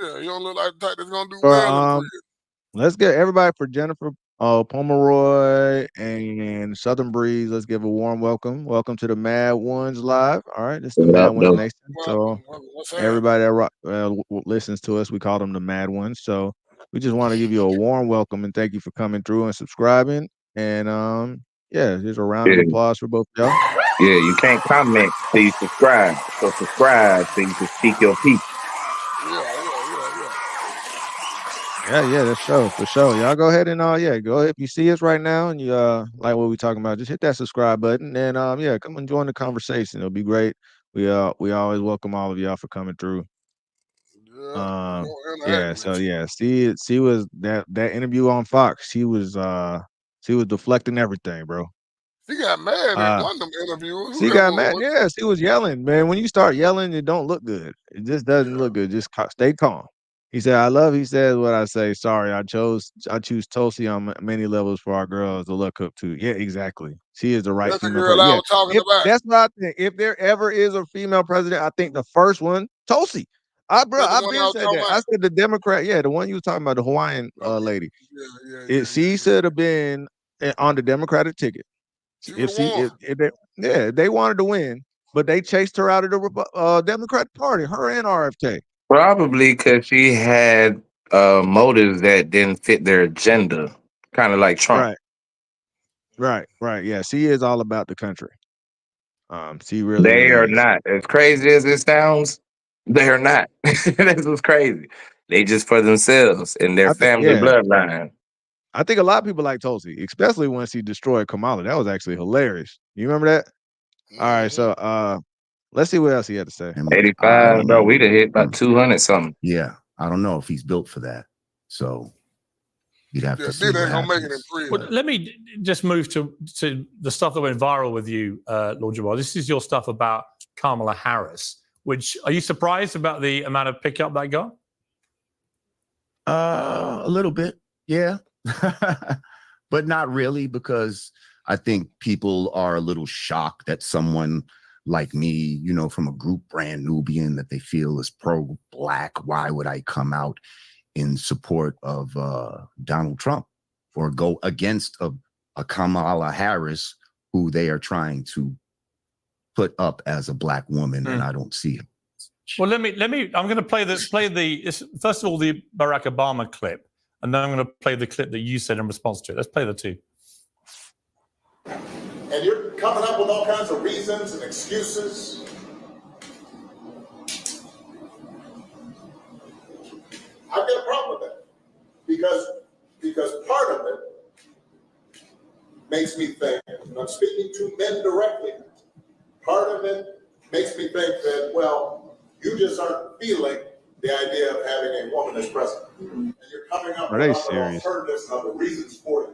Yeah, you don't look like the type that's gonna do well in prison. Let's get everybody for Jennifer Pomeroy and Southern Breeze. Let's give a warm welcome. Welcome to the Mad Ones Live. All right, this is the Mad Ones Nation. So everybody that listens to us, we call them the Mad Ones. So we just want to give you a warm welcome and thank you for coming through and subscribing. And yeah, here's a round of applause for both of y'all. Yeah, you can't comment till you subscribe. So subscribe so you can speak your piece. Yeah, that's for sure. Y'all go ahead and go ahead. If you see us right now and you like what we're talking about, just hit that subscribe button and come and join the conversation. It'll be great. We always welcome all of y'all for coming through. She was that interview on Fox. She was deflecting everything, bro. She got mad at one of them interviews. She got mad. Yeah, she was yelling, man. When you start yelling, it don't look good. It just doesn't look good. Just stay calm. He said, he said what I say. Sorry, I choose Tulsi on many levels for our girls to look up to. Yeah, exactly. She is the right That's the female girl I was talking about. That's what I think. If there ever is a female president, I think the first one, Tulsi. I've been said that. I said the Democrat, the one you were talking about, the Hawaiian lady. She should have been on the Democratic ticket. If they wanted to win, but they chased her out of the Democratic Party, her and RFK. Probably because she had motives that didn't fit their agenda, kind of like Trump. Right. Yeah, she is all about the country. She really. They are not, as crazy as it sounds. They are not. That's what's crazy. They just for themselves and their family bloodline. I think a lot of people like Tulsi, especially when she destroyed Kamala. That was actually hilarious. You remember that? All right, so let's see what else he had to say. 85, bro. We'd have hit about 200 something. Yeah, I don't know if he's built for that. So you'd have to see. Well, let me just move to the stuff that went viral with you, Lord Jamal. This is your stuff about Kamala Harris. Which, are you surprised about the amount of pickup that got? A little bit, yeah. But not really, because I think people are a little shocked that someone like me, from a group brand Nubian that they feel is pro-black, why would I come out in support of Donald Trump or go against a Kamala Harris who they are trying to put up as a black woman, and I don't see it. Well, let me. I'm going to play the first of all the Barack Obama clip, and then I'm going to play the clip that you said in response to it. Let's play the two. And you're coming up with all kinds of reasons and excuses. I've got a problem with that because part of it makes me think, and I'm speaking to men directly, part of it makes me think that, well, you just aren't feeling the idea of having a woman as president. And you're coming up with other alternatives and other reasons for it.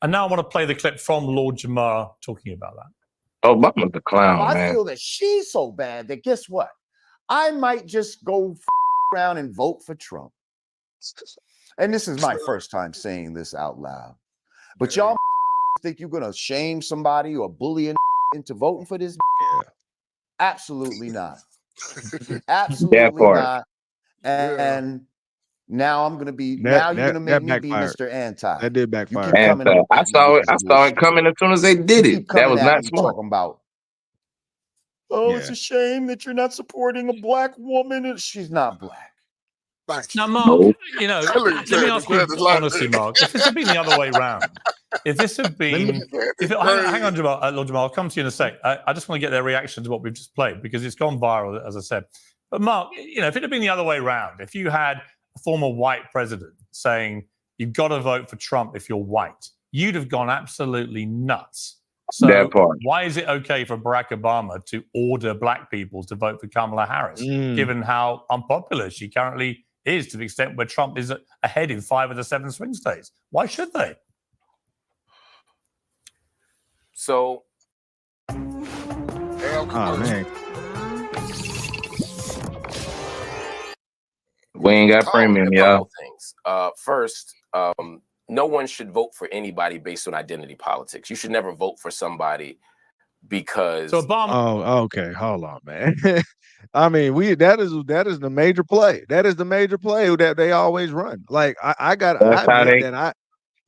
And now I want to play the clip from Lord Jamar talking about that. Obama's the clown, man. I feel that she's so bad that guess what? I might just go around and vote for Trump. And this is my first time saying this out loud. But y'all think you're going to shame somebody or bully into voting for this? Yeah. Absolutely not. Absolutely not. And now I'm gonna be. You're gonna make me be Mr. Anti. That did backfire. I saw it coming as soon as they did it. That was not smart. Talking about. It's a shame that you're not supporting a black woman, and she's not black. Now, Mark, let me ask you honestly, Mark, if this had been the other way around, hang on, Jamal, Lord Jamal, I'll come to you in a sec. I just want to get their reaction to what we've just played because it's gone viral, as I said. But Mark, if it had been the other way around, if you had a former white president saying you've got to vote for Trump if you're white, you'd have gone absolutely nuts. So why is it okay for Barack Obama to order black people to vote for Kamala Harris, given how unpopular she currently is to the extent where Trump is ahead in 5 of the 7 swing states? Why should they? So, man. We ain't got premium, y'all. Things. First, no one should vote for anybody based on identity politics. You should never vote for somebody because. So Obama. Oh, okay. Hold on, man. I mean, that is the major play. That is the major play that they always run. Like I admit that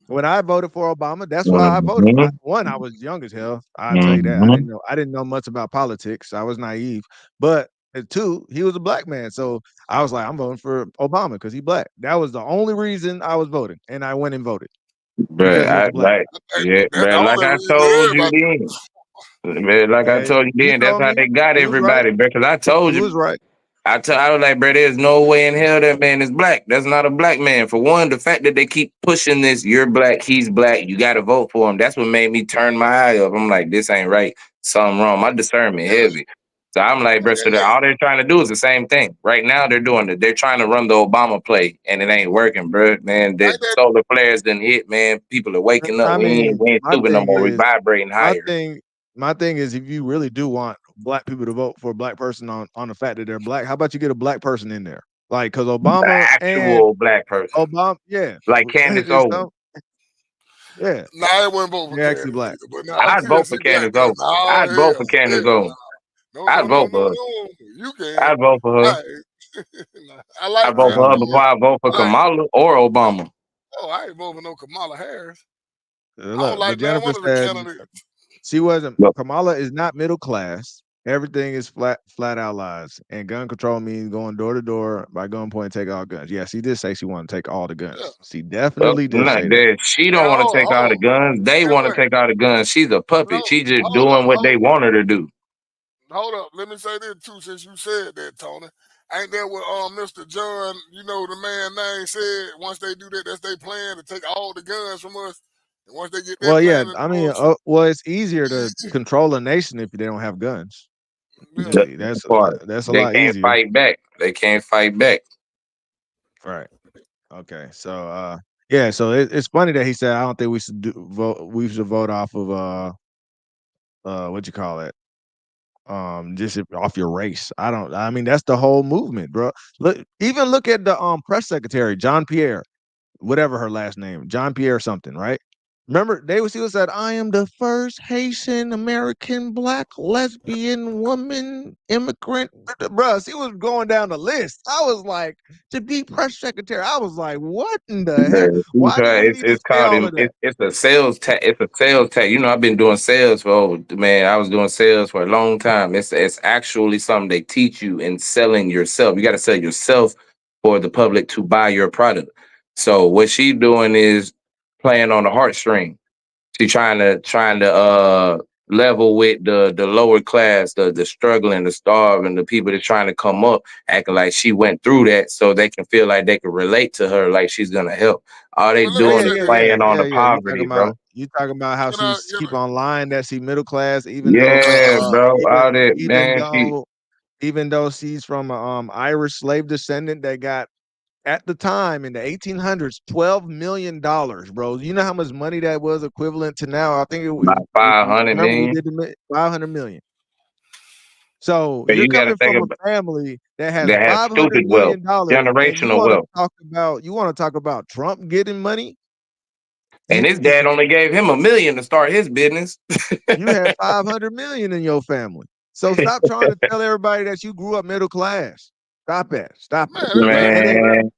when I voted for Obama, that's why I voted. One, I was young as hell. I'll tell you that. I didn't know much about politics. I was naive. But two, he was a black man. So I was like, I'm voting for Obama because he's black. That was the only reason I was voting. And I went and voted. But like I told you then. Man, like I told you then, that's how they got everybody. Because I told you. He was right. I was like, bro, there's no way in hell that man is black. That's not a black man. For one, the fact that they keep pushing this, you're black, he's black, you got to vote for him. That's what made me turn my eye up. I'm like, this ain't right. Something wrong. My discernment heavy. So I'm like, bro, so all they're trying to do is the same thing. Right now, they're doing it. They're trying to run the Obama play, and it ain't working, bro. Man, the solar flares didn't hit, man. People are waking up. We ain't stupid no more. We vibrating higher. My thing is, if you really do want black people to vote for a black person on the fact that they're black, how about you get a black person in there? Like, because Obama, actual black person, Obama, yeah, like Candace Owens. Yeah, nah, I wouldn't vote for actually black. I'd vote for Candace Owens. I'd vote for Candace Owens. I'd vote for her. You can. I'd vote for her. I like. I'd vote for her before I vote for Kamala or Obama. Oh, I ain't voting for no Kamala Harris. Look, I don't like that one of the candidates. She wasn't. Kamala is not middle class. Everything is flat out lies. And gun control means going door to door by gunpoint, take all guns. Yeah, she did say she wanted to take all the guns. Yeah. She definitely did say that. She don't want to take all the guns. They want to take all the guns. She's a puppet. She's just doing what they want her to do. Hold up. Let me say this too, since you said that, Tony. Ain't that what Mr. John, the man name said, once they do that, that's their plan to take all the guns from us. And once they get that it's easier to control a nation if they don't have guns. That's a lot easier. They can't fight back. They can't fight back. Right. Okay. So so it's funny that he said I don't think we should vote. We should vote off of what you call it? Just off your race. I mean that's the whole movement, bro. Look at the press secretary, John Pierre, whatever her last name, John Pierre something, right? Remember, she was said, I am the first Haitian American black lesbian woman immigrant. Bro, she was going down the list. I was like, to be press secretary, I was like, what in the heck? Why it's called it's a sales tag. It's a sales tag. I've been doing sales I was doing sales for a long time. It's actually something they teach you in selling yourself. You got to sell yourself for the public to buy your product. So what she's doing is playing on the heartstring. She trying to level with the lower class, the struggling, the starving, the people that's trying to come up, acting like she went through that so they can feel like they can relate to her, like she's gonna help. All they doing is playing on the poverty, bro. You talking about how she's keep on lying that she middle class, even even though she's from Irish slave descendant that got, at the time in the 1800s, $12 million, bro. You know how much money that was equivalent to now? I think it was about 500 million. 500 million. So you're coming from a family that has $500 million, generational wealth. You want to talk about Trump getting money? And his dad only gave him $1 million to start his business. You had 500 million in your family. So stop trying to tell everybody that you grew up middle class. Stop it. Man.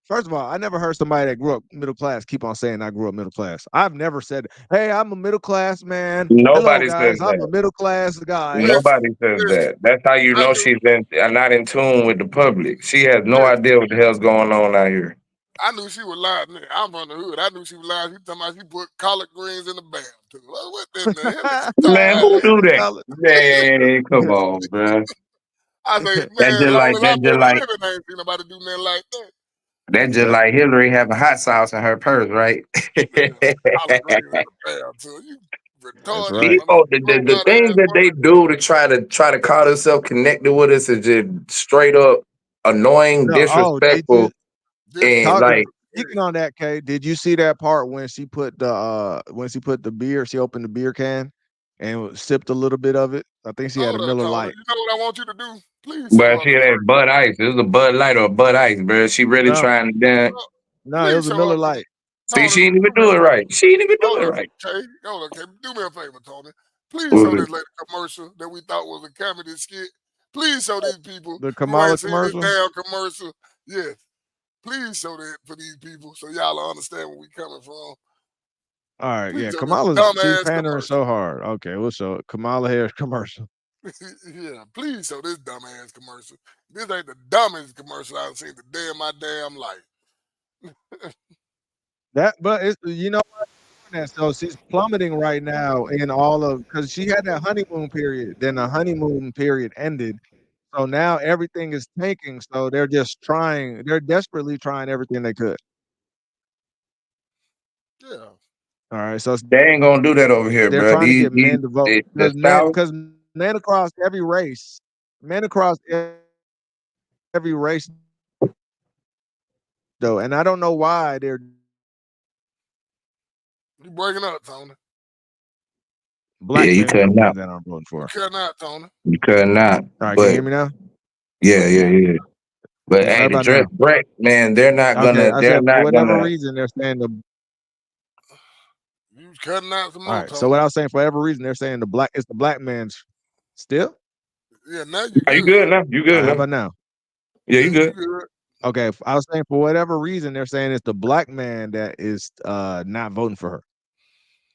First of all, I never heard somebody that grew up middle class keep on saying I grew up middle class. I've never said, hey, I'm a middle class man. Nobody says that. I'm a middle class guy. Nobody says that. That's how you know she's not in tune with the public. She has no idea what the hell's going on out here. I knew she was lying. I'm from the hood. I knew she was lying. She talking about she put collard greens in the bam. What the hell? Man, who do that? Man, come on, bro. I say, man, that's just like I ain't seen nobody do nothing like that. That's just like Hillary having hot sauce in her purse, right? That's right. The things that they do to try to call themselves connected with us is just straight up annoying, disrespectful, Speaking on that, Kay, did you see that part when she put the beer? She opened the beer can and sipped a little bit of it. I think she had a Miller Lite. You know what I want you to do? Please. But she had Bud Ice. It was a Bud Light or a Bud Ice, bro. She really trying to dance. No, it was a Miller Lite. See, she didn't even do it right. She didn't even do it right. Okay, do me a favor, Tony. Please show this lady commercial that we thought was a comedy skit. Please show these people the Kamala commercial. This damn commercial. Yes. Please show that for these people so y'all will understand where we coming from. All right, yeah. Kamala's she's pandering so hard. Okay, we'll show it. Kamala Harris commercial. Yeah, please show this dumbass commercial. This ain't the dumbest commercial I've seen the day of my damn life. But it's, you know what? So she's plummeting right now in all of, because she had that honeymoon period. Then the honeymoon period ended. So now everything is tanking. So they're just trying, they're desperately trying everything they could. Yeah. All right. So they ain't gonna do that over here, they're bro. trying to get men to vote. Because men across every race, though, and I don't know why they're. You breaking up, Tony. Black you cutting out. That I'm voting for. You cutting out, Tony. You cutting out. All right, can you hear me now? Yeah. But hey, the dress Brett, man, they're not gonna. They're not for whatever gonna. reason, they're saying the. You cutting out some more. All right. So what I was saying, for whatever reason, they're saying it's the black man's. Still. Yeah. Now you. Are you good now? You good? How about now? Yeah, you good. Okay. I was saying, for whatever reason, they're saying it's the black man that is not voting for her.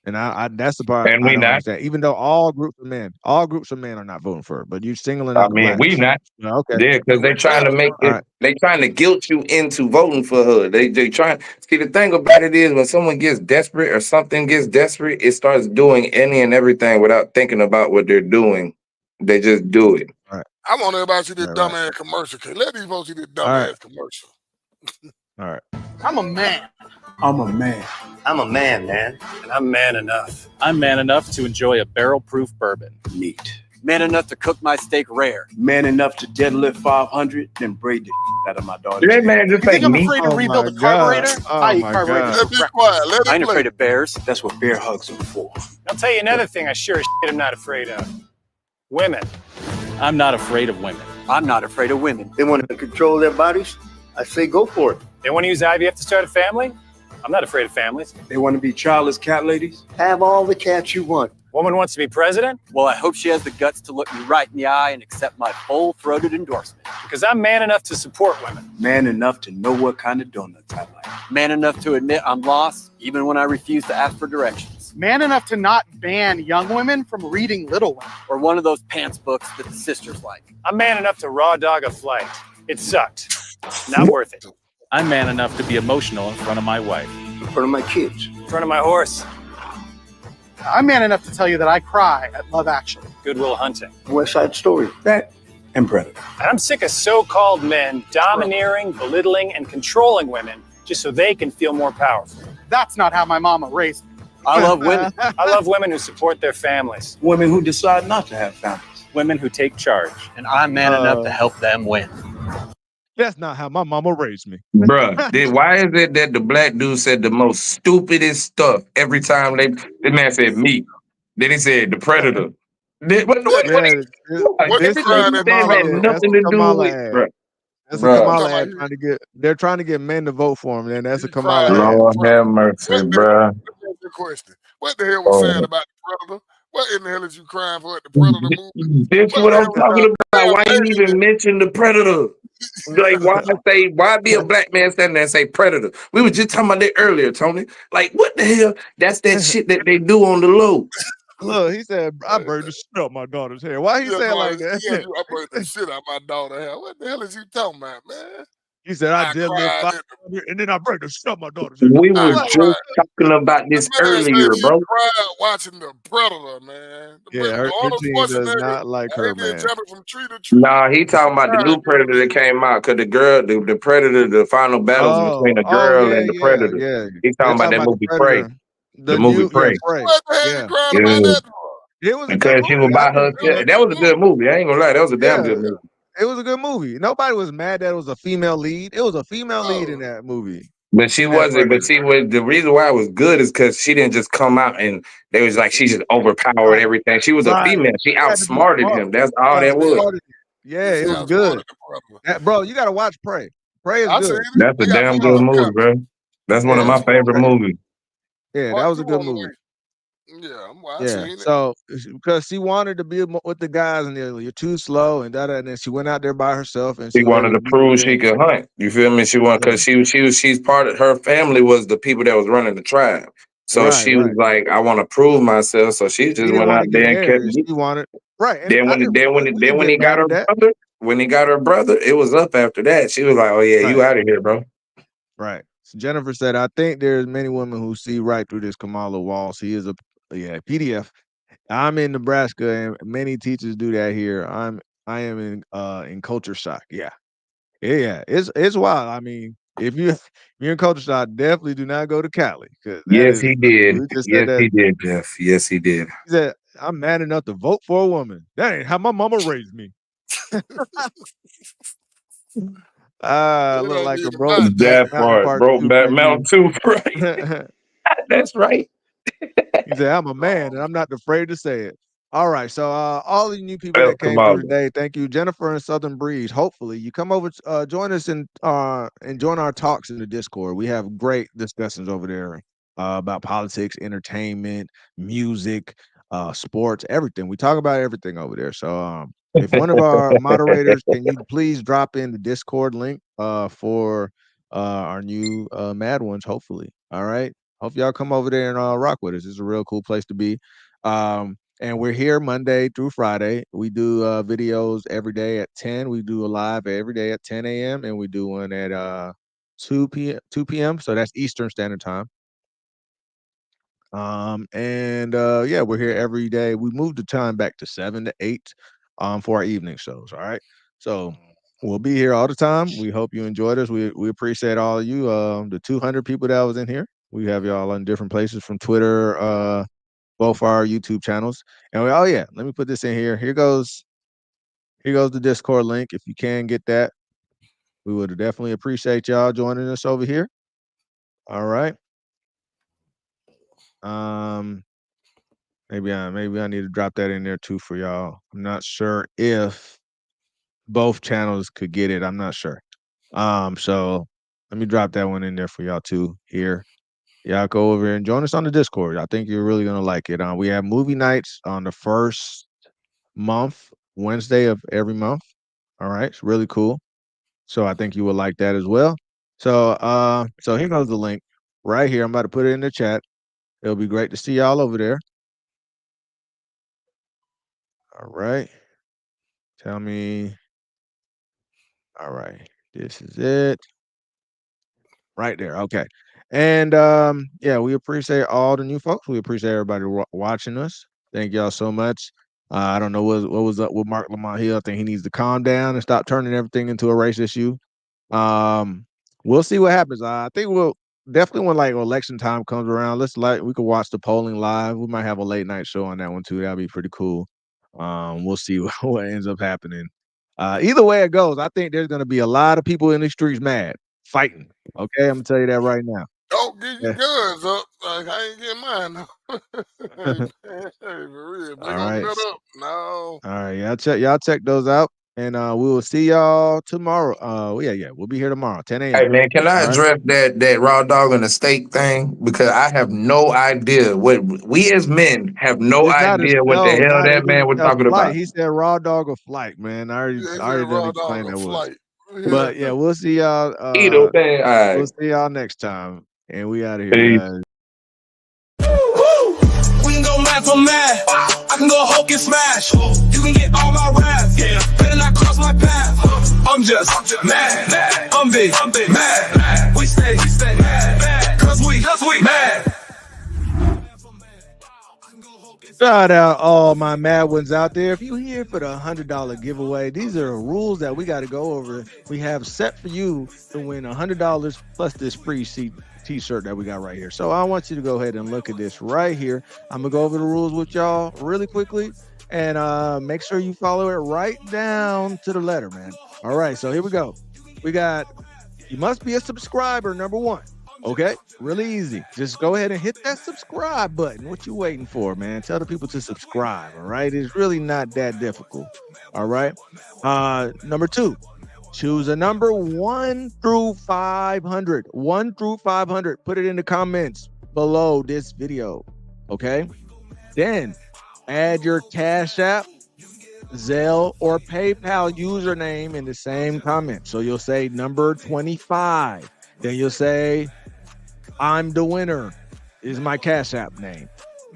And I that's the part and I we don't not. understand. Even though all groups of men are not voting for her, but you singling out. I mean, we not. Okay. Yeah, because they're trying to make it. Right. They trying to guilt you into voting for her. They trying. See, the thing about it is, when someone gets desperate or something gets desperate, it starts doing any and everything without thinking about what they're doing. They just do it. All right. I want everybody to see this dumbass commercial. Let these folks see this dumbass commercial. All right. I'm a man. I'm a man. I'm a man, man. And I'm man enough. I'm man enough to enjoy a barrel-proof bourbon. Neat. Man enough to cook my steak rare. Man enough to deadlift 500, then braid the out of my daughter. That man just you think I'm afraid to rebuild the carburetor? I eat carburetors. Let me be quiet. I ain't afraid of bears. That's what bear hugs are for. I'll tell you another thing I sure as shit am not afraid of. Women. I'm not afraid of women. I'm not afraid of women. They want to control their bodies? I say go for it. They want to use IVF to start a family? I'm not afraid of families. They want to be childless cat ladies? Have all the cats you want. Woman wants to be president? Well, I hope she has the guts to look me right in the eye and accept my full-throated endorsement. Because I'm man enough to support women. Man enough to know what kind of donuts I like. Man enough to admit I'm lost, even when I refuse to ask for directions. Man enough to not ban young women from reading Little Women. Or one of those pants books that the sisters like. I'm man enough to raw dog a flight. It sucked. Not worth it. I'm man enough to be emotional in front of my wife. In front of my kids. In front of my horse. I'm man enough to tell you that I cry at Love Actually. Good Will Hunting. West Side Story. That and Predator. And I'm sick of so-called men domineering, belittling, and controlling women just so they can feel more powerful. That's not how my mama raised me. I love women. I love women who support their families. Women who decide not to have families. Women who take charge. And I'm man enough to help them win. That's not how my mama raised me. Bruh, why is it that the black dude said the most stupidest stuff every time this man said me? Then he said the predator. That's a Kamala ad. That's a Kamala ad they're trying to get men to vote for him, and that's a Kamala ad. Lord have mercy, bruh. Question. What the hell was said about the Predator? What in the hell is you crying for at the Predator movie? That's what I'm talking about. Why you even mention the Predator? Like, why be a black man standing there and say Predator? We were just talking about that earlier, Tony. Like, what the hell? That's that shit that they do on the low. Look, he said, I burned the shit out my daughter's hair. Why he saying like that? Yeah, I burned the shit out my daughter's hair. What the hell is you talking about, man? He said, I did live 500, and then I burned the shit out my daughter's hair. We were just talking about this earlier, bro. Cried watching the Predator, man. Her team does not like her, man. From tree to tree. Nah, he talking about the new Predator that came out, because the girl, the Predator, the final battles between the girl and the Predator. Yeah. He's talking about that movie Prey. The movie Prey. What the hell you crying about that for? It was because she was by herself. That was a good movie. I ain't gonna lie. That was a damn good movie. It was a good movie. Nobody was mad that it was a female lead. It was a female lead in that movie. But she wasn't. But see, the reason why it was good is because she didn't just come out and they was like she just overpowered everything. She was a female. She outsmarted him. That's all that was. Yeah, it was good. Bro, you gotta watch Prey. Prey is good. That's a damn good movie, bro. That's one of my favorite movies. Yeah, that was a good movie. Yeah, I Yeah, seen it. so because she wanted to be with the guys, and you're too slow, and and then she went out there by herself, and She she was wanted able to to beat prove the she game. could hunt. You feel me? She wanted because she's part of her family was the people that was running the tribe. So she was like, I want to prove myself. So she He just didn't went want out to get there and kept. married. She wanted and Then when we he get got mad her at that. brother, it was up after that. She was like, oh yeah, you out of here, bro. Right. So Jennifer said, I think there's many women who see right through this Kamala wall. She is a PDF. I'm in Nebraska, and many teachers do that here. I am in culture shock. Yeah. It's wild. I mean, if you're in culture shock, definitely do not go to Cali, because that Yes, is. he did. We just said Yes, that. he did, Jeff. Yes, he did. He said, I'm man enough to vote for a woman. That ain't how my mama raised me. Look like a That Mountain part, Part 2 Brokeback Mountain preview. 2, right? That's right. He said, I'm a man, and I'm not afraid to say it. All right. So all of you new people Well, that came through today, thank you. Jennifer and Southern Breeze. Hopefully you come over, join us and join our talks in the Discord. We have great discussions over there about politics, entertainment, music, sports, everything. We talk about everything over there. So if one of our moderators, can you please drop in the Discord link for our new Mad Ones, hopefully. All right. Hope y'all come over there and rock with us. It's a real cool place to be. And we're here Monday through Friday. We do videos every day at 10. We do a live every day at 10 a.m. and we do one at 2 p.m. So that's Eastern Standard Time. Yeah, we're here every day. We moved the time back to 7 to 8 for our evening shows. All right. So we'll be here all the time. We hope you enjoyed us. We appreciate all of you. The 200 people that was in here. We have y'all in different places from Twitter, both our YouTube channels. And let me put this in here. Here goes the Discord link. If you can get that, we would definitely appreciate y'all joining us over here. All right. Maybe I need to drop that in there too for y'all. I'm not sure if both channels could get it. I'm not sure. So let me drop that one in there for y'all too here. Y'all go over and join us on the Discord. I think you're really gonna like it. We have movie nights on the first Wednesday of every month. All right, it's really cool. So I think you will like that as well. So here goes the link right here. I'm about to put it in the chat. It'll be great to see y'all over there. All right. Tell me. All right. This is it. Right there. Okay. And we appreciate all the new folks. We appreciate everybody watching us. Thank y'all so much. I don't know what was up with Marc Lamont Hill. I think he needs to calm down and stop turning everything into a race issue. We'll see what happens. I think we'll definitely when election time comes around, we could watch the polling live. We might have a late night show on that one too. That'd be pretty cool. We'll see what ends up happening. Either way it goes, I think there's gonna be a lot of people in the streets mad, fighting. Okay, I'm gonna tell you that right now. Don't get your guns up. Like, I ain't getting mine now. Hey, for real. They gonna nut up. No. All right, y'all check those out. And we will see y'all tomorrow. We'll be here tomorrow, 10 a.m. Hey man, can I address that raw dog and the steak thing? Because I have no idea what we as men have no idea what the hell that man was talking about. He said raw dog or flight, man. I already done explained that was. But yeah, we'll see y'all. We'll see y'all next time. And we out of here, guys. We can go mad for mad. I can go Hulk and smash. You can get all my raps. Yeah, better not cross my path. I'm just mad. I'm big mad. We stay mad. Cause we mad. Shout out all my mad ones out there. If you're here for the $100 giveaway, these are rules that we got to go over. We have set for you to win $100 plus this free t-shirt that we got right here. So I want you to go ahead and look at this right here. I'm gonna go over the rules with y'all really quickly and make sure you follow it right down to the letter, man. All right, so here we go. You must be a subscriber, number one. Okay, really easy. Just go ahead and hit that subscribe button. What you waiting for, man? Tell the people to subscribe. All right, it's really not that difficult. All right. Number two, Choose a number 1 through 500. 1 through 500. Put it in the comments below this video. Okay. Then add your Cash App, Zelle, or PayPal username in the same comment. So you'll say number 25. Then you'll say, I'm the winner is my Cash App name.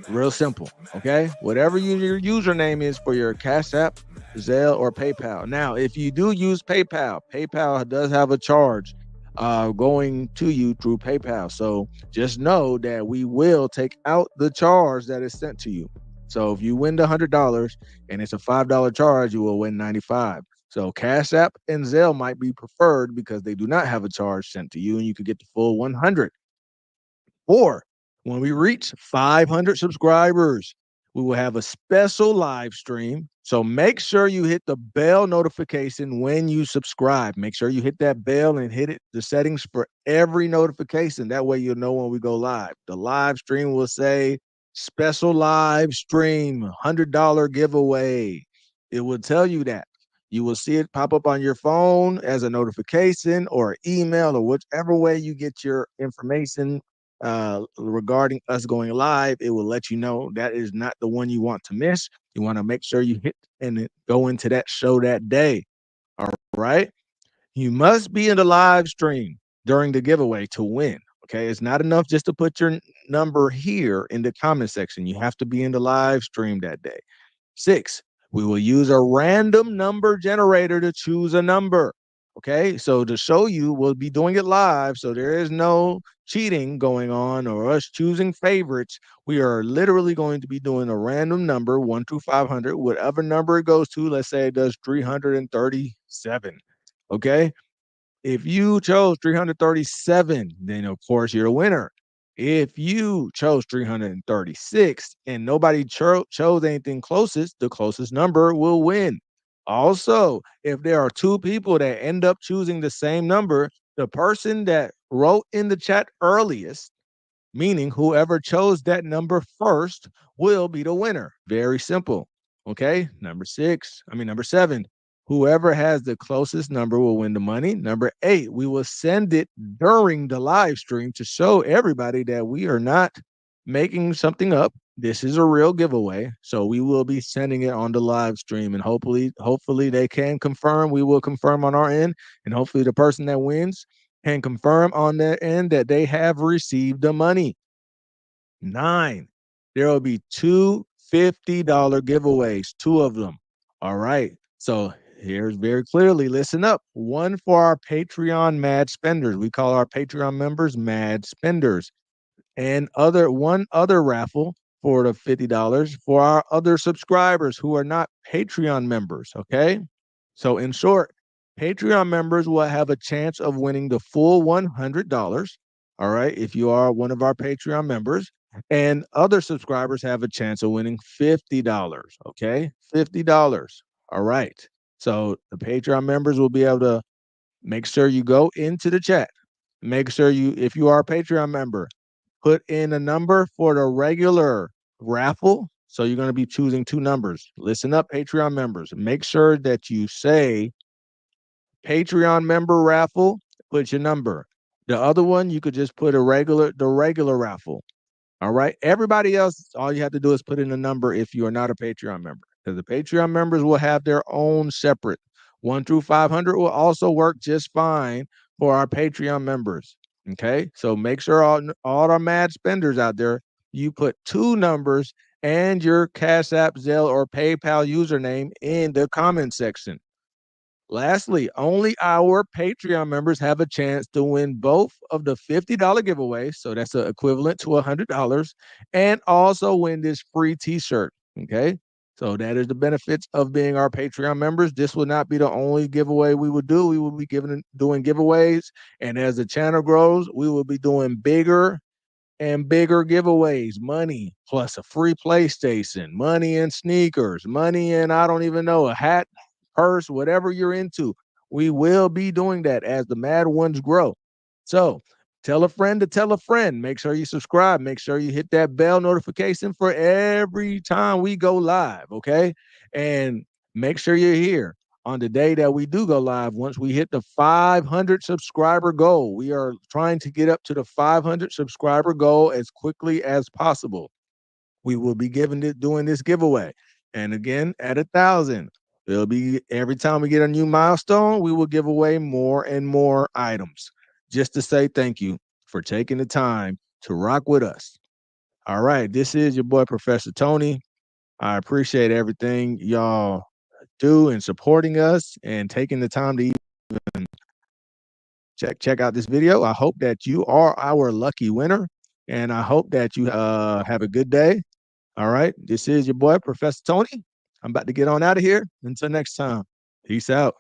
Real simple. Okay. Whatever your username is for your Cash App, Zelle, or PayPal. Now, if you do use PayPal, PayPal does have a charge going to you through PayPal. So just know that we will take out the charge that is sent to you. So if you win the $100 and it's a $5 charge, you will win 95. So Cash App and Zelle might be preferred because they do not have a charge sent to you, and you could get the full 100. Or when we reach 500 subscribers, we will have a special live stream. So make sure you hit the bell notification when you subscribe. Make sure you hit that bell and hit the settings for every notification. That way you'll know when we go live. The live stream will say special live stream, $100 giveaway. It will tell you that. You will see it pop up on your phone as a notification or email or whichever way you get your information regarding us going live. It will let you know that is not the one you want to miss. You want to make sure you hit and go into that show that day. All right. You must be in the live stream during the giveaway to win. Okay. It's not enough just to put your number here in the comment section. You have to be in the live stream that day. 6, we will use a random number generator to choose a number. Okay, so to show you, we'll be doing it live, so there is no cheating going on or us choosing favorites. We are literally going to be doing a random number 1 through 500, whatever number it goes to. Let's say it does 337. Okay, if you chose 337, then of course you're a winner. If you chose 336 and nobody chose anything closest, the closest number will win. Also, if there are 2 people that end up choosing the same number, the person that wrote in the chat earliest, meaning whoever chose that number first, will be the winner. Very simple. Okay. Number 7. Whoever has the closest number will win the money. Number 8, we will send it during the live stream to show everybody that we are not making something up. This is a real giveaway. So we will be sending it on the live stream, and hopefully they can confirm. We will confirm on our end, and hopefully the person that wins can confirm on their end that they have received the money. 9, there will be 2 $50 giveaways, 2 of them. All right. So here's very clearly, listen up. 1 for our Patreon mad spenders. We call our Patreon members mad spenders. And one other raffle for the $50 for our other subscribers who are not Patreon members. Okay. So in short, Patreon members will have a chance of winning the full $100. All right. If you are one of our Patreon members, and other subscribers have a chance of winning $50. Okay. $50. All right. So the Patreon members will be able to make sure you go into the chat. Make sure if you are a Patreon member, put in a number for the regular raffle. So you're going to be choosing 2 numbers. Listen up, Patreon members. Make sure that you say Patreon member raffle, put your number. The other one, you could just put the regular raffle. All right. Everybody else, all you have to do is put in a number if you are not a Patreon member, because the Patreon members will have their own separate. 1 through 500 will also work just fine for our Patreon members. Okay. So make sure all our mad spenders out there, you put 2 numbers and your Cash App, Zelle, or PayPal username in the comment section. Lastly, only our Patreon members have a chance to win both of the $50 giveaways. So that's equivalent to $100, and also win this free t-shirt. Okay. So that is the benefits of being our Patreon members. This will not be the only giveaway we will do. We will be doing giveaways. And as the channel grows, we will be doing bigger and bigger giveaways. Money plus a free PlayStation, money and sneakers, money and I don't even know, a hat, purse, whatever you're into. We will be doing that as the mad ones grow. So tell a friend to tell a friend. Make sure you subscribe. Make sure you hit that bell notification for every time we go live. Okay. And make sure you're here. on the day that we do go live, once we hit the 500 subscriber goal. We are trying to get up to the 500 subscriber goal as quickly as possible. We will be doing this giveaway. And again, at 1,000, it'll be every time we get a new milestone, we will give away more and more items just to say thank you for taking the time to rock with us. All right, this is your boy, Professor Tony. I appreciate everything y'all do in supporting us and taking the time to even check out this video. I hope that you are our lucky winner, and I hope that you have a good day. All right, this is your boy, Professor Tony. I'm about to get on out of here. Until next time, peace out.